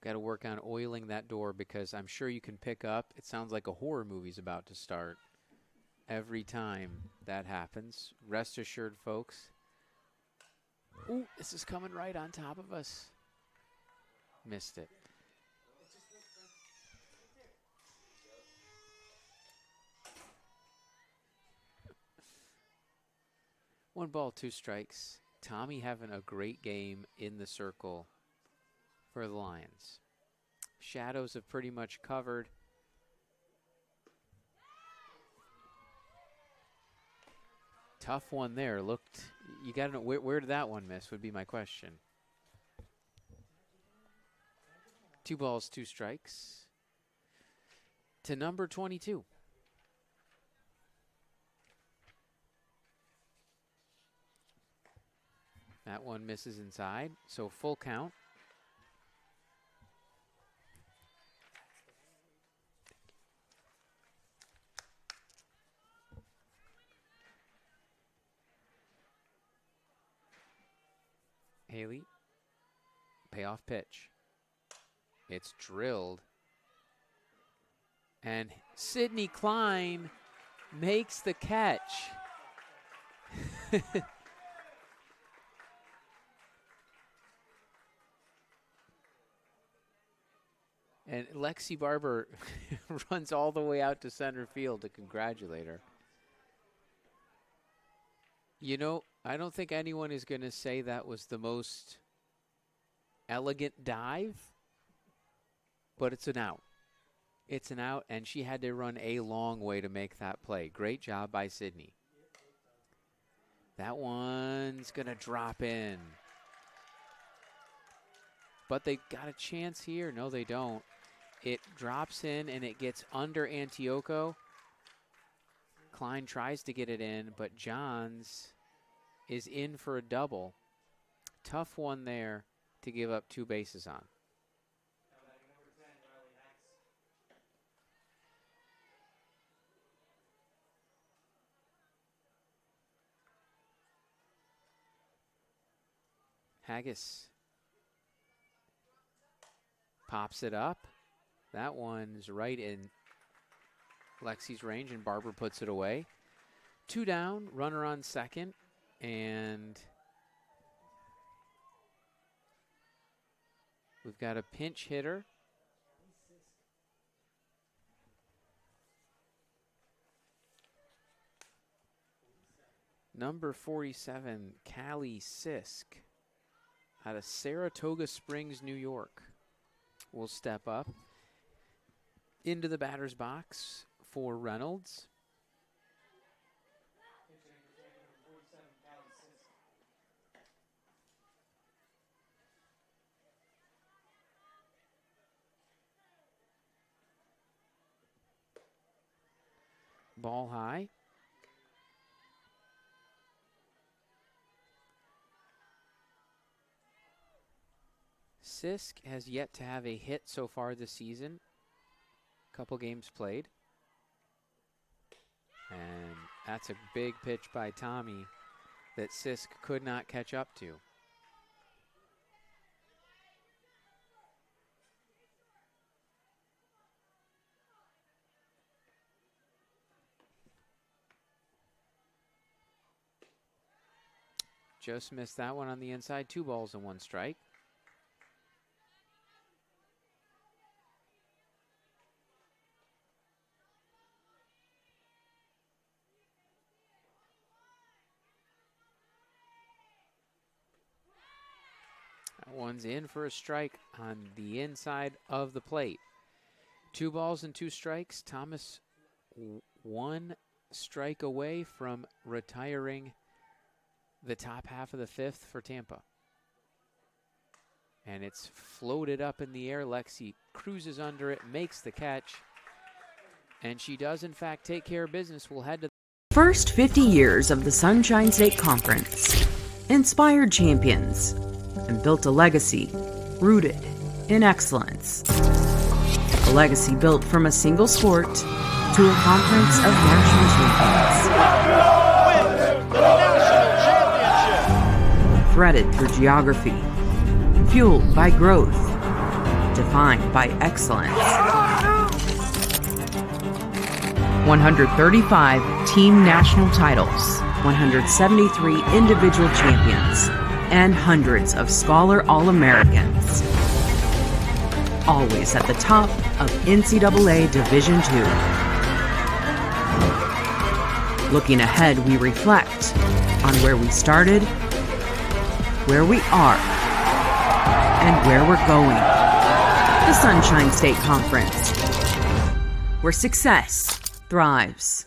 Got to work on oiling that door because I'm sure you can pick up. It sounds like a horror movie's about to start every time that happens. Rest assured, folks. Ooh, this is coming right on top of us. Missed it. One ball, 2 strikes. Tommy having a great game in the circle for the Lions. Shadows have pretty much covered. Tough one there. Looked, you got to know, where did that one miss would be my question. 2 balls, 2 strikes. To number 22. That one misses inside, so full count. Haley, payoff pitch. It's drilled. And Sidney Klein makes the catch. And Lexi Barber runs all the way out to center field to congratulate her. You know, I don't think anyone is going to say that was the most elegant dive, but it's an out. It's an out, and she had to run a long way to make that play. Great job by Sydney. That one's going to drop in. But they got a chance here. No, they don't. It drops in, and it gets under Antioco. Klein tries to get it in, but Johns is in for a double. Tough one there to give up 2 bases on. Haggis pops it up. That one's right in Lexi's range, and Barber puts it away. 2 down, runner on second, and we've got a pinch hitter. Number 47, Callie Sisk, out of Saratoga Springs, New York, will step up into the batter's box for Reynolds. Ball high. Sisk has yet to have a hit so far this season. Couple games played. And that's a big pitch by Tommy that Sisk could not catch up to. Just missed that one on the inside. 2 balls and 1 strike. One's in for a strike on the inside of the plate. 2 balls and 2 strikes. Thomas 1 strike away from retiring the top half of the fifth for Tampa. And it's floated up in the air. Lexi cruises under it, makes the catch. And she does, in fact, take care of business. We'll head to First 50 years of the Sunshine State Conference. Inspired champions and built a legacy rooted in excellence. A legacy built from a single sport to a conference of national champions. The national championship. Threaded through geography, fueled by growth, defined by excellence. 135 team national titles, 173 individual champions, and hundreds of Scholar All-Americans. Always at the top of NCAA Division II. Looking ahead, we reflect on where we started, where we are, and where we're going. The Sunshine State Conference, where success thrives.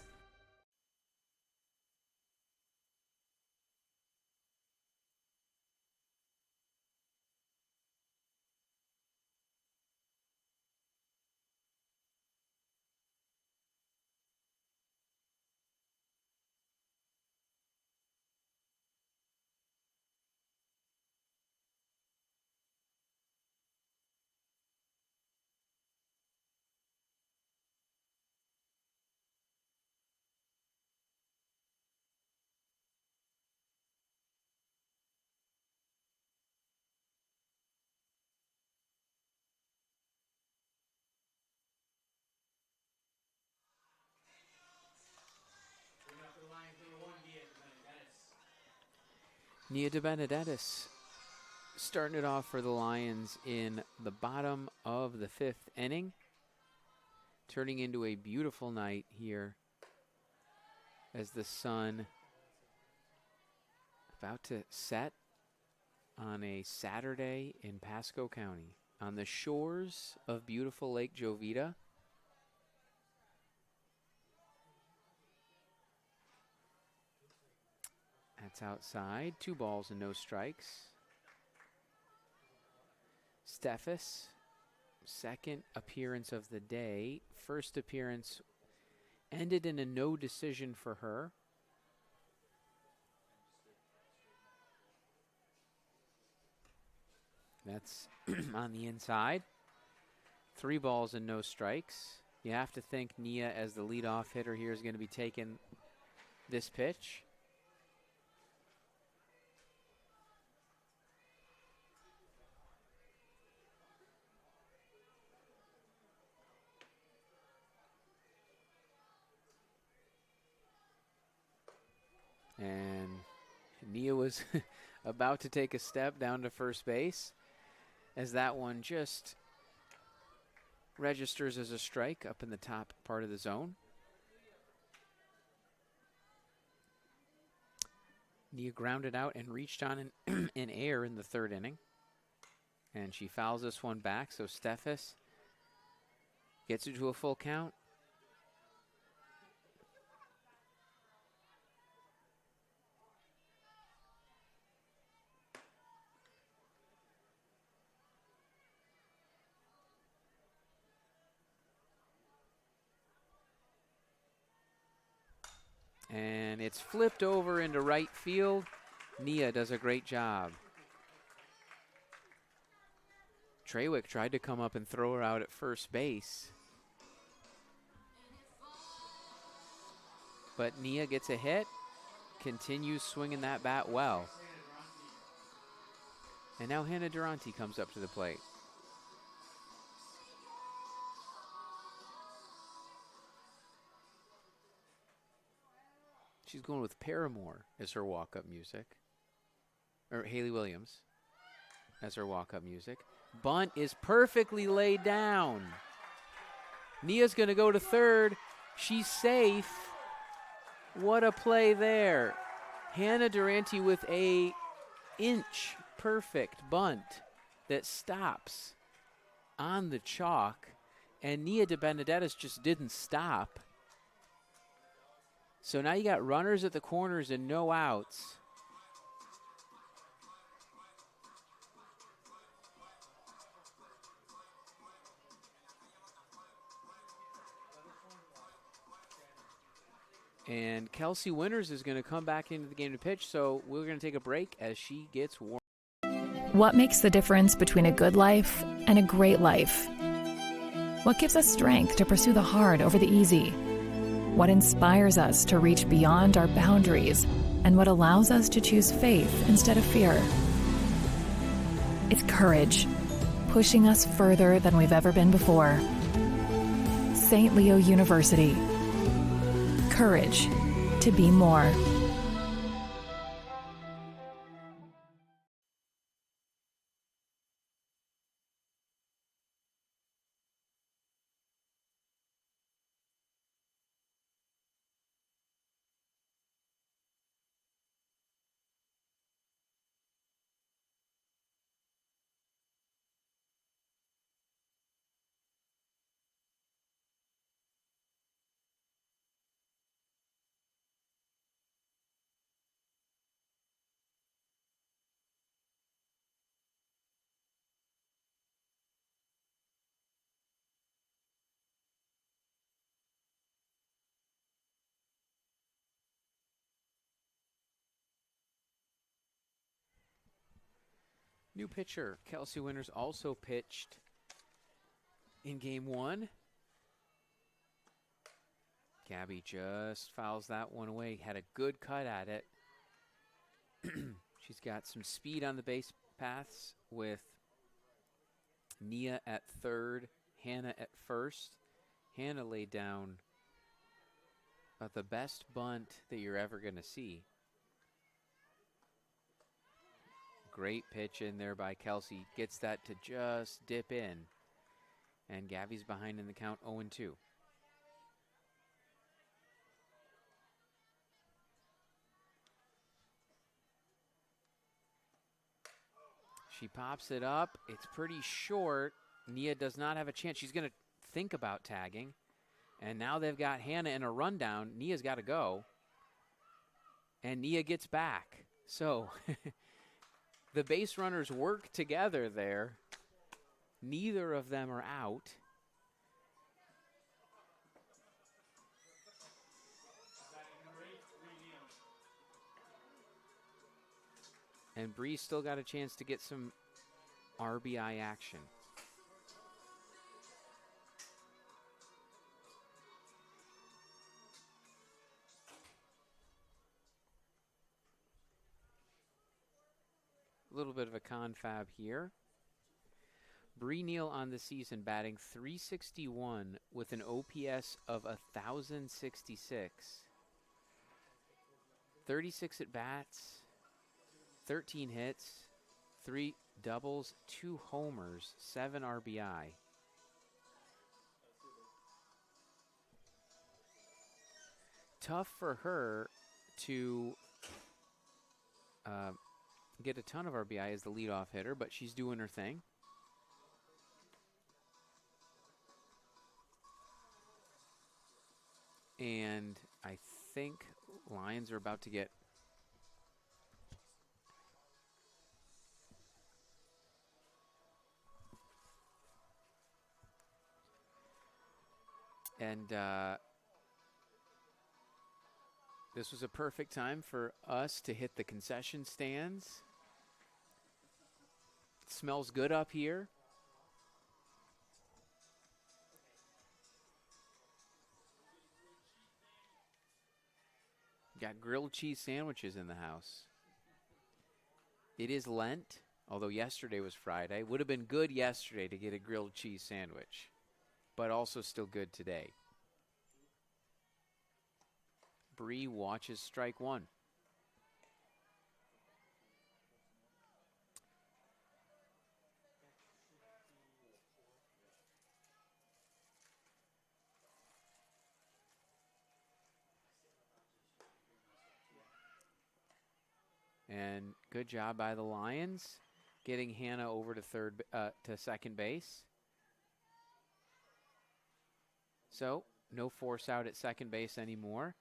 Nia DeBenedettis starting it off for the Lions in the bottom of the fifth inning, turning into a beautiful night here as the sun about to set on a Saturday in Pasco County on the shores of beautiful Lake Jovita. That's outside. 2 balls and no strikes. Steffes, second appearance of the day. First appearance ended in a no decision for her. That's on the inside. 3 balls and no strikes. You have to think Nia, as the leadoff hitter here, is going to be taking this pitch. And Nia was about to take a step down to first base as that one just registers as a strike up in the top part of the zone. Nia grounded out and reached on in air in the third inning. And she fouls this one back, so Steffes gets it to a full count. And it's flipped over into right field. Nia does a great job. Trawick tried to come up and throw her out at first base. But Nia gets a hit, continues swinging that bat well. And now Hannah Durante comes up to the plate. She's going with Paramore as her walk-up music. Or Haley Williams as her walk-up music. Bunt is perfectly laid down. Nia's going to go to third. She's safe. What a play there. Hannah Durante with a inch perfect bunt that stops on the chalk. And Nia DeBenedettis just didn't stop. So now you got runners at the corners and no outs. And Kelsey Winters is going to come back into the game to pitch, so we're going to take a break as she gets warm. What makes the difference between a good life and a great life? What gives us strength to pursue the hard over the easy? What inspires us to reach beyond our boundaries? And what allows us to choose faith instead of fear? It's courage, pushing us further than we've ever been before. St. Leo University. Courage to be more. New pitcher, Kelsey Winters, also pitched in game one. Gabby just fouls that one away. Had a good cut at it. She's got some speed on the base paths with Nia at third, Hannah at first. Hannah laid down the best bunt that you're ever going to see. Great pitch in there by Kelsey. Gets that to just dip in. And Gabby's behind in the count 0-2. She pops it up. It's pretty short. Nia does not have a chance. She's going to think about tagging. And now they've got Hannah in a rundown. Nia's got to go. And Nia gets back. So the base runners work together there. Neither of them are out. And Bree's still got a chance to get some RBI action. A little bit of a confab here. Bree Neal on the season batting .361 with an OPS of 1,066. 36 at bats, 13 hits, 3 doubles, 2 homers, 7 RBI. Tough for her to get a ton of RBI as the leadoff hitter, but she's doing her thing. And I think Lions are about to get this was a perfect time for us to hit the concession stands. It smells good up here. Got grilled cheese sandwiches in the house. It is Lent, although yesterday was Friday. Would have been good yesterday to get a grilled cheese sandwich, but also still good today. Bree watches strike one. And good job by the Lions getting Hannah over to second base. So no force out at second base anymore.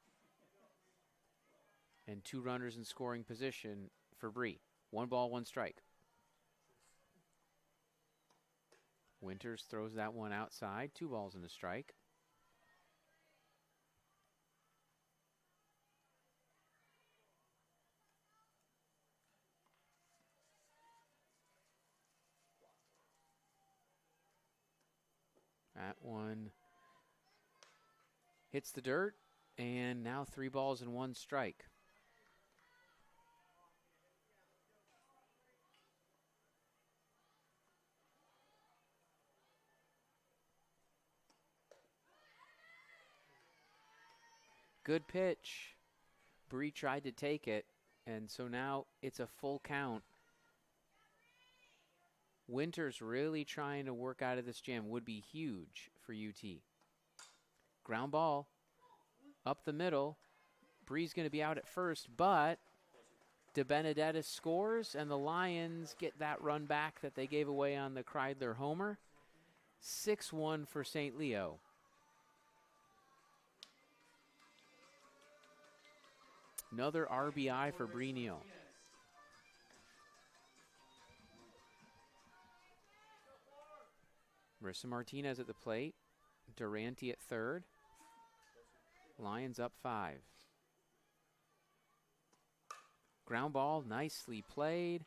And 2 runners in scoring position for Bree. 1 ball, 1 strike. Winters throws that one outside. 2 balls and a strike. That one hits the dirt, and now 3 balls and 1 strike. Good pitch. Bree tried to take it, and so now it's a full count. Winters really trying to work out of this jam. Would be huge for UT. Ground ball up the middle. Bree's going to be out at first, but DeBenedettis scores, and the Lions get that run back that they gave away on the Kreidler homer. 6-1 for St. Leo. Another RBI for Bree Neal. Marissa Martinez at the plate. Durante at third. Lions up 5. Ground ball, nicely played.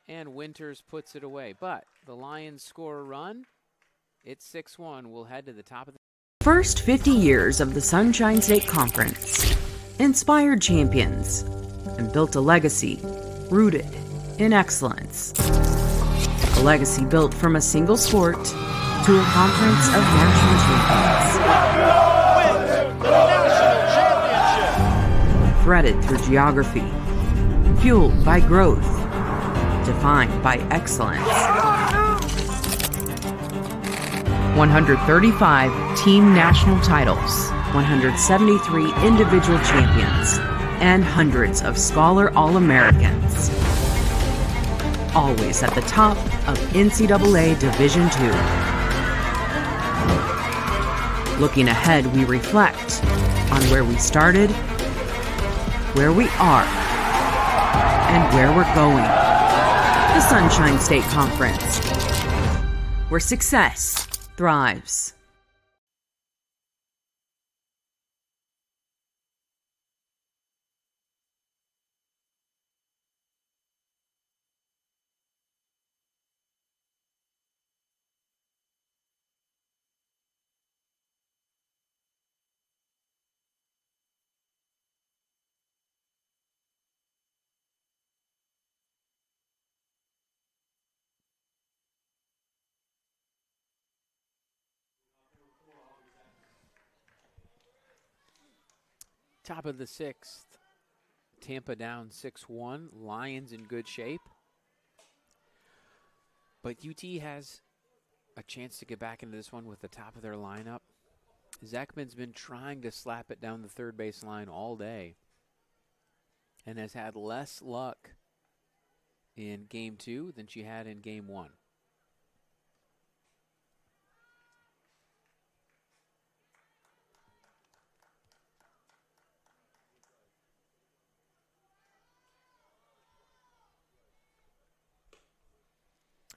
And Winters puts it away. But the Lions score a run. It's 6-1. We'll head to the top of the First 50 years of the Sunshine State Conference. Inspired champions and built a legacy rooted in excellence. A legacy built from a single sport to a conference of national champions. Threaded through geography, fueled by growth, defined by excellence. 135 team national titles, 173 individual champions, and hundreds of Scholar All-Americans. Always at the top of NCAA Division II. Looking ahead, we reflect on where we started, where we are, and where we're going. The Sunshine State Conference, where success thrives. top of the 6th. Tampa down 6-1. Lions in good shape. But UT has a chance to get back into this one with the top of their lineup. Zekman's been trying to slap it down the third base line all day and has had less luck in Game 2 than she had in Game 1.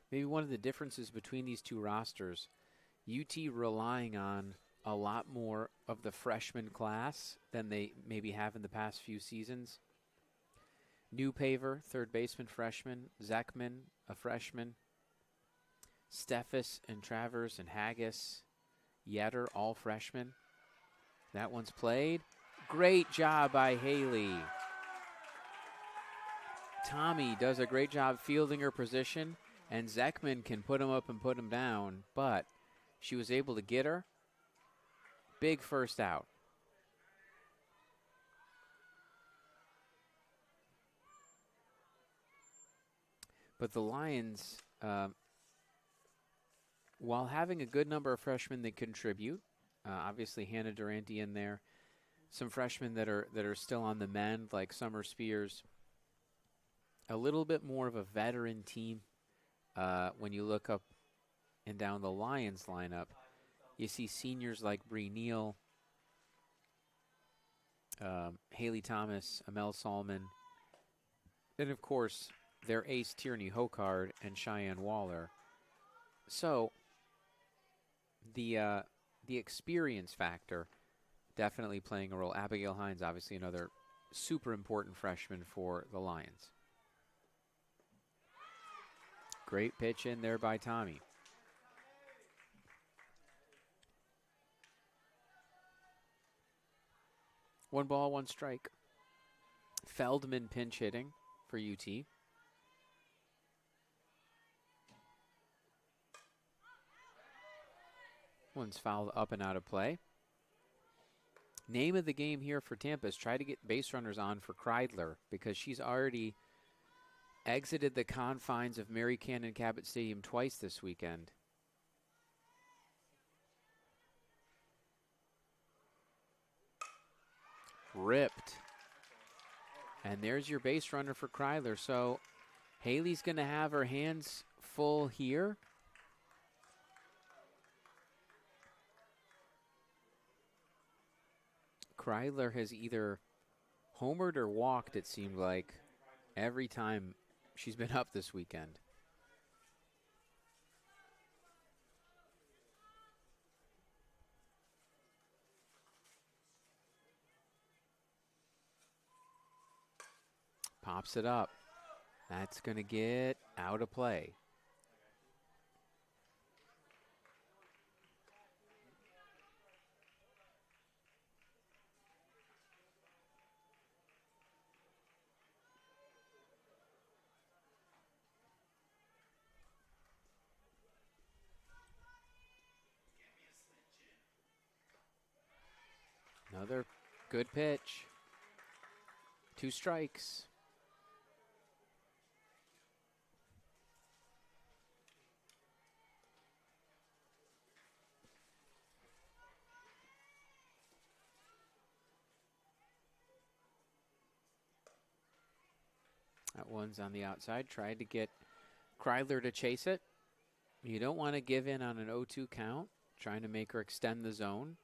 Maybe one of the differences between these two rosters, UT relying on a lot more of the freshman class than they maybe have in the past few seasons. Newpaver, third baseman freshman. Zekman, a freshman. Steffes and Travers and Haggis. Yetter, all freshmen. That one's played. Great job by Haley. Tommy does a great job fielding her position, and Zekman can put him up and put him down, but she was able to get her. Big first out. But the Lions, while having a good number of freshmen that contribute, obviously Hannah Durante in there, some freshmen that are still on the mend like Summer Spears, a little bit more of a veteran team. When you look up and down the Lions lineup, you see seniors like Bree Neal, Haley Thomas, Amel Salmon, and of course their ace Tierney Hokard and Cheyenne Waller. So the experience factor definitely playing a role. Abigail Hines, obviously another super important freshman for the Lions. Great pitch in there by Tommy. 1 ball, 1 strike. Feldman pinch hitting for UT. One's fouled up and out of play. Name of the game here for Tampa is try to get base runners on for Kreidler because she's already exited the confines of Mary Cannon Cabot Stadium twice this weekend. Ripped. And there's your base runner for Kreidler. So Haley's going to have her hands full here. Kreidler has either homered or walked, it seemed like, every time she's been up this weekend. Pops it up. That's going to get out of play. Another good pitch. 2 strikes. That one's on the outside. Tried to get Kreidler to chase it. You don't want to give in on an 0-2 count. Trying to make her extend the zone.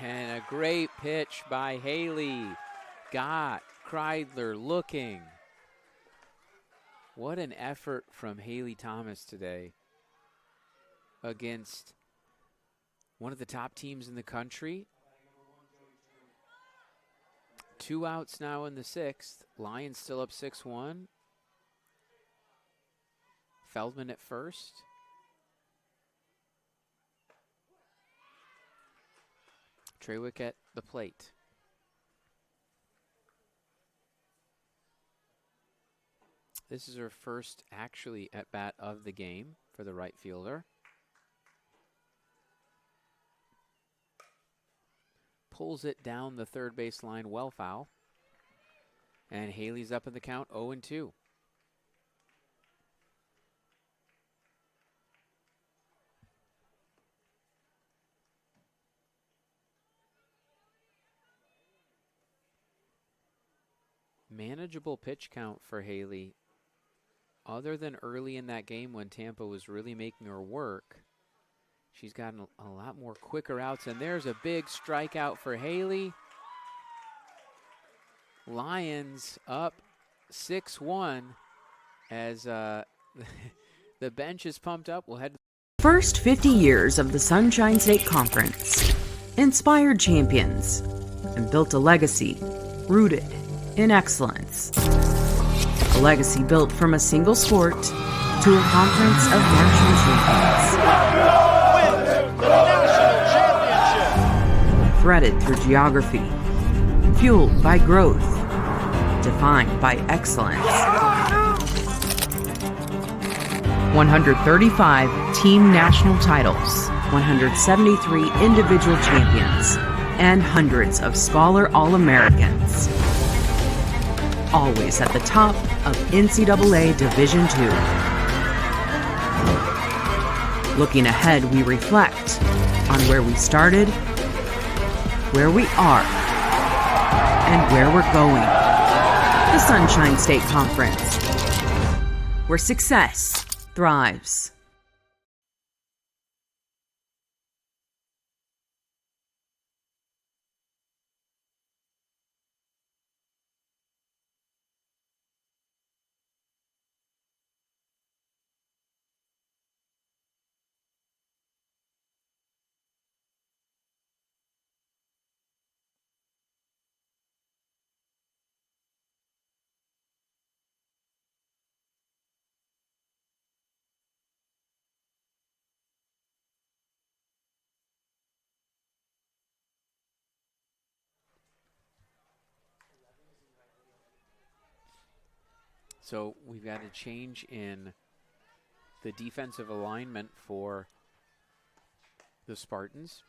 And a great pitch by Haley. Got Kreidler looking. What an effort from Haley Thomas today against one of the top teams in the country. 2 outs now in the 6th. Lions still up 6-1. Feldman at first. Trewick at the plate. This is her first actually at bat of the game for the right fielder. Pulls it down the third base line, well foul. And Haley's up in the count, 0-2. Manageable pitch count for Haley. Other than early in that game when Tampa was really making her work, she's gotten a lot more quicker outs, and there's a big strikeout for Haley. Lions up 6-1 as the bench is pumped up. We'll head to First 50 years of the Sunshine State Conference. Inspired champions and built a legacy rooted in excellence. A legacy built from a single sport to a conference of national champions. Threaded through geography, fueled by growth, defined by excellence. 135 team national titles, 173 individual champions, and hundreds of scholar All-Americans. Always at the top of NCAA Division II. Looking ahead, we reflect on where we started, where we are, and where we're going. The Sunshine State Conference, where success thrives. So we've got a change in the defensive alignment for the Spartans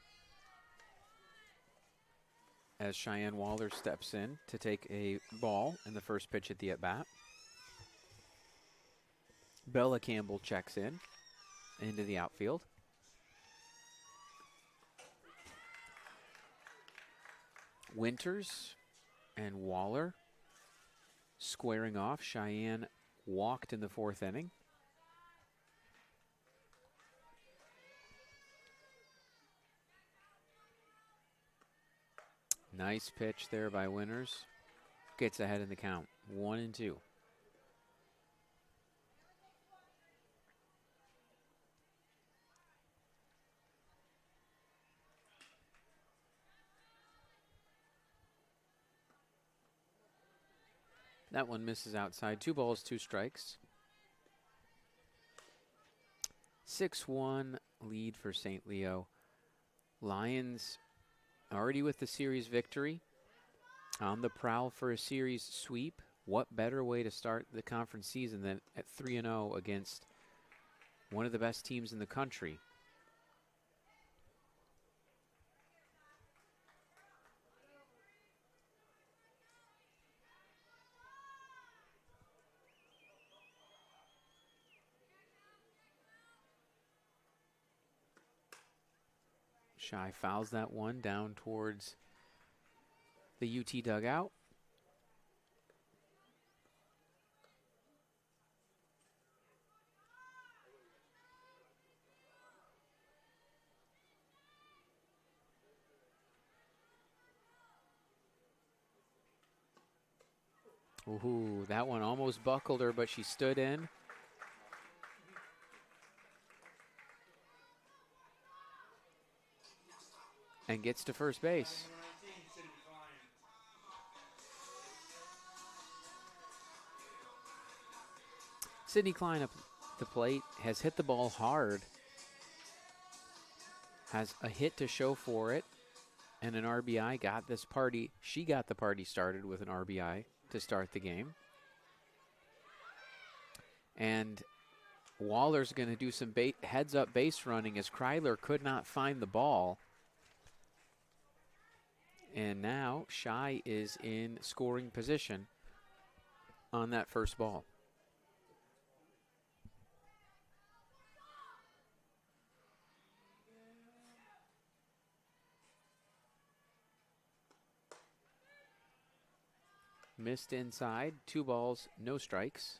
as Cheyenne Waller steps in to take a ball in the first pitch at the at-bat. Bella Campbell checks in into the outfield. Winters and Waller squaring off. Cheyenne walked in the fourth inning. Nice pitch there by Winters. Gets ahead in the count. 1-2. That one misses outside. 2 balls, 2 strikes. 6-1 lead for St. Leo. Lions already with the series victory. On the prowl for a series sweep. What better way to start the conference season than at 3-0 against one of the best teams in the country? Shy fouls that one down towards the UT dugout. Ooh, that one almost buckled her, but she stood in. And gets to first base. Sydney Klein up the plate has hit the ball hard. Has a hit to show for it. And an RBI got this party. She got the party started with an RBI to start the game. And Waller's going to do some heads-up base running as Kryler could not find the ball. And now Shy is in scoring position on that first ball. Missed inside, 2 balls, no strikes.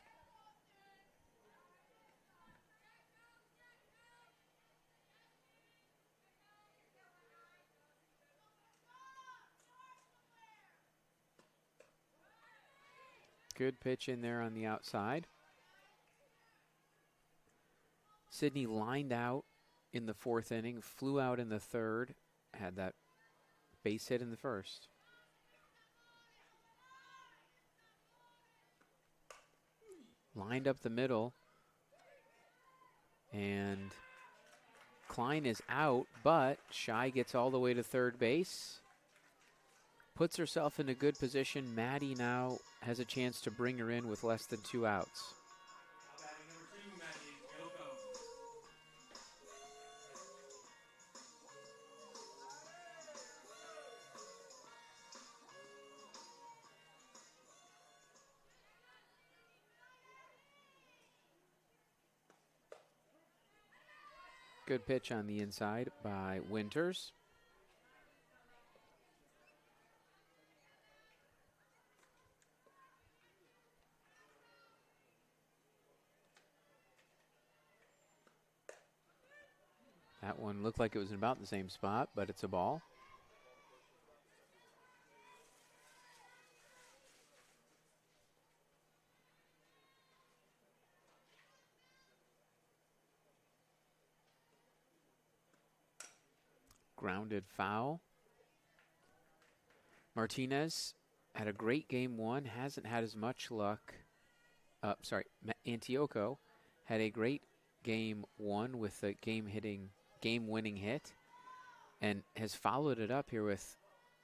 Good pitch in there on the outside. Sydney lined out in the 4th inning, flew out in the 3rd, had that base hit in the 1st. Lined up the middle, and Klein is out, but Shy gets all the way to 3rd base. Puts herself in a good position. Maddie now has a chance to bring her in with less than 2 outs. Good pitch on the inside by Winters. That one looked like it was in about the same spot, but it's a ball. Grounded foul. Martinez had a great game 1, hasn't had as much luck. Antioco had a great game 1 with a game-winning hit, and has followed it up here with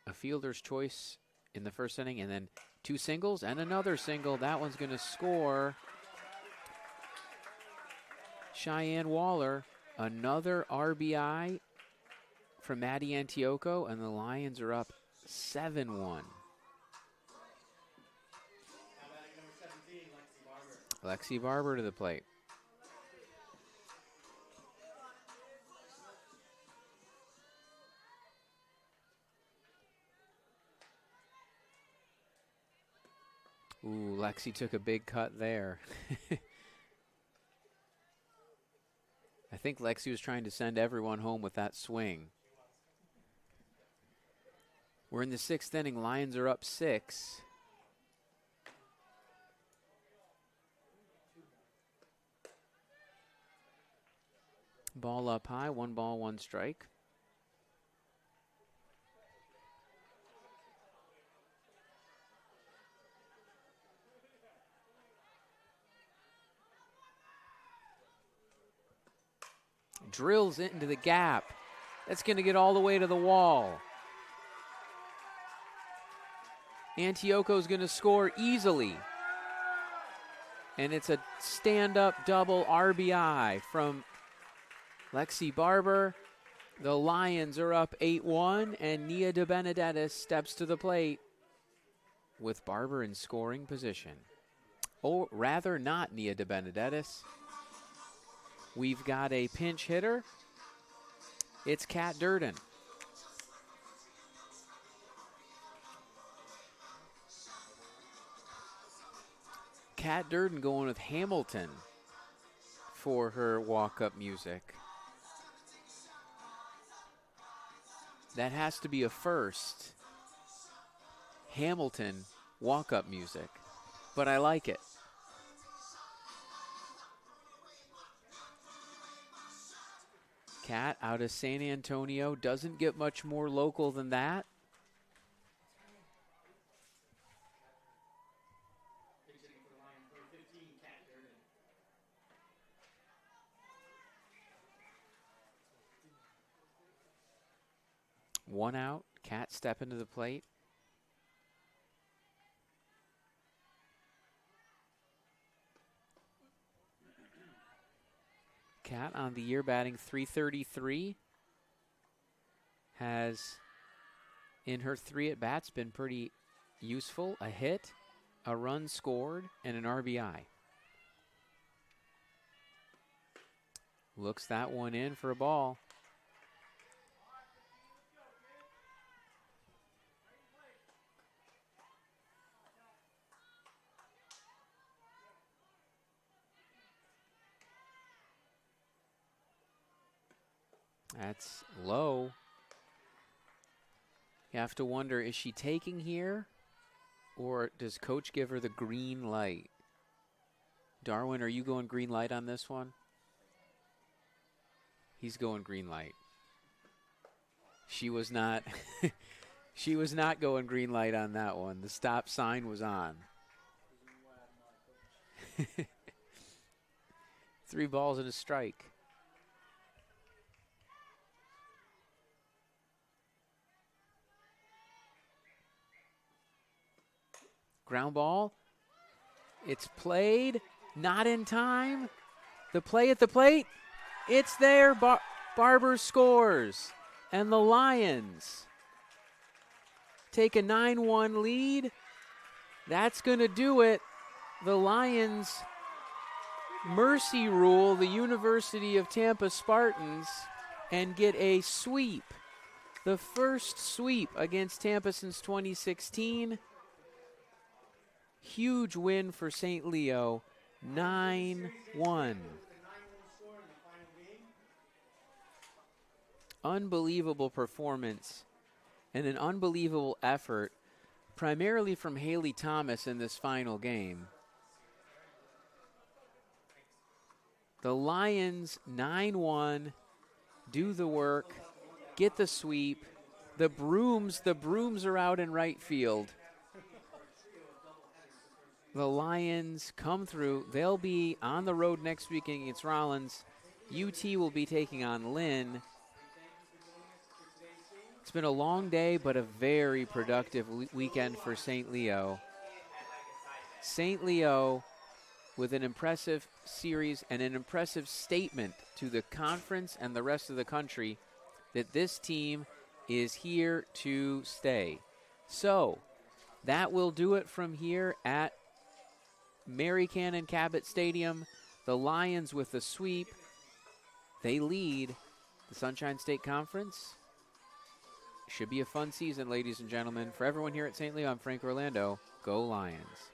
a fielder's choice in the 1st inning, and then Two singles and another single. That one's going to score. Cheyenne Waller, another RBI from Maddie Antioco, and the Lions are up 7-1. Lexi Barber to the plate. Ooh, Lexi took a big cut there. I think Lexi was trying to send everyone home with that swing. We're in the 6th inning. Lions are up 6. Ball up high, 1 ball, 1 strike. Drills into the gap. That's going to get all the way to the wall. Antioco's going to score easily. And it's a stand-up double RBI from Lexi Barber. The Lions are up 8-1, and Nia De Benedettis steps to the plate with Barber in scoring position. Or rather, not Nia De Benedettis. We've got a pinch hitter. It's Kat Durden. Kat Durden going with Hamilton for her walk-up music. That has to be a first. Hamilton walk-up music. But I like it. Kat out of San Antonio. Doesn't get much more local than that. One out. Kat stepping to the plate. Kat on the year batting .333. Has, in her 3 at-bats, been pretty useful. A hit, a run scored, and an RBI. Looks that one in for a ball. That's low. You have to wonder, is she taking here? Or does coach give her the green light? Darwin, are you going green light on this one? He's going green light. She was not she was not going green light on that one. The stop sign was on. 3 balls and a strike. Ground ball. It's played. Not in time. The play at the plate. It's there. Barber scores. And the Lions take a 9-1 lead. That's going to do it. The Lions mercy rule the University of Tampa Spartans and get a sweep. The first sweep against Tampa since 2016. Huge win for St. Leo, 9-1. Unbelievable performance and an unbelievable effort, primarily from Haley Thomas in this final game. The Lions, 9-1, do the work, get the sweep. The brooms are out in right field. The Lions come through. They'll be on the road next week against Rollins. UT will be taking on Lynn. It's been a long day, but a very productive weekend for St. Leo. St. Leo with an impressive series and an impressive statement to the conference and the rest of the country that this team is here to stay. So that will do it from here at Mary Cannon Cabot Stadium. The Lions with the sweep. They lead the Sunshine State Conference. Should be a fun season, ladies and gentlemen. For everyone here at St. Leo, I'm Frank Orlando. Go Lions.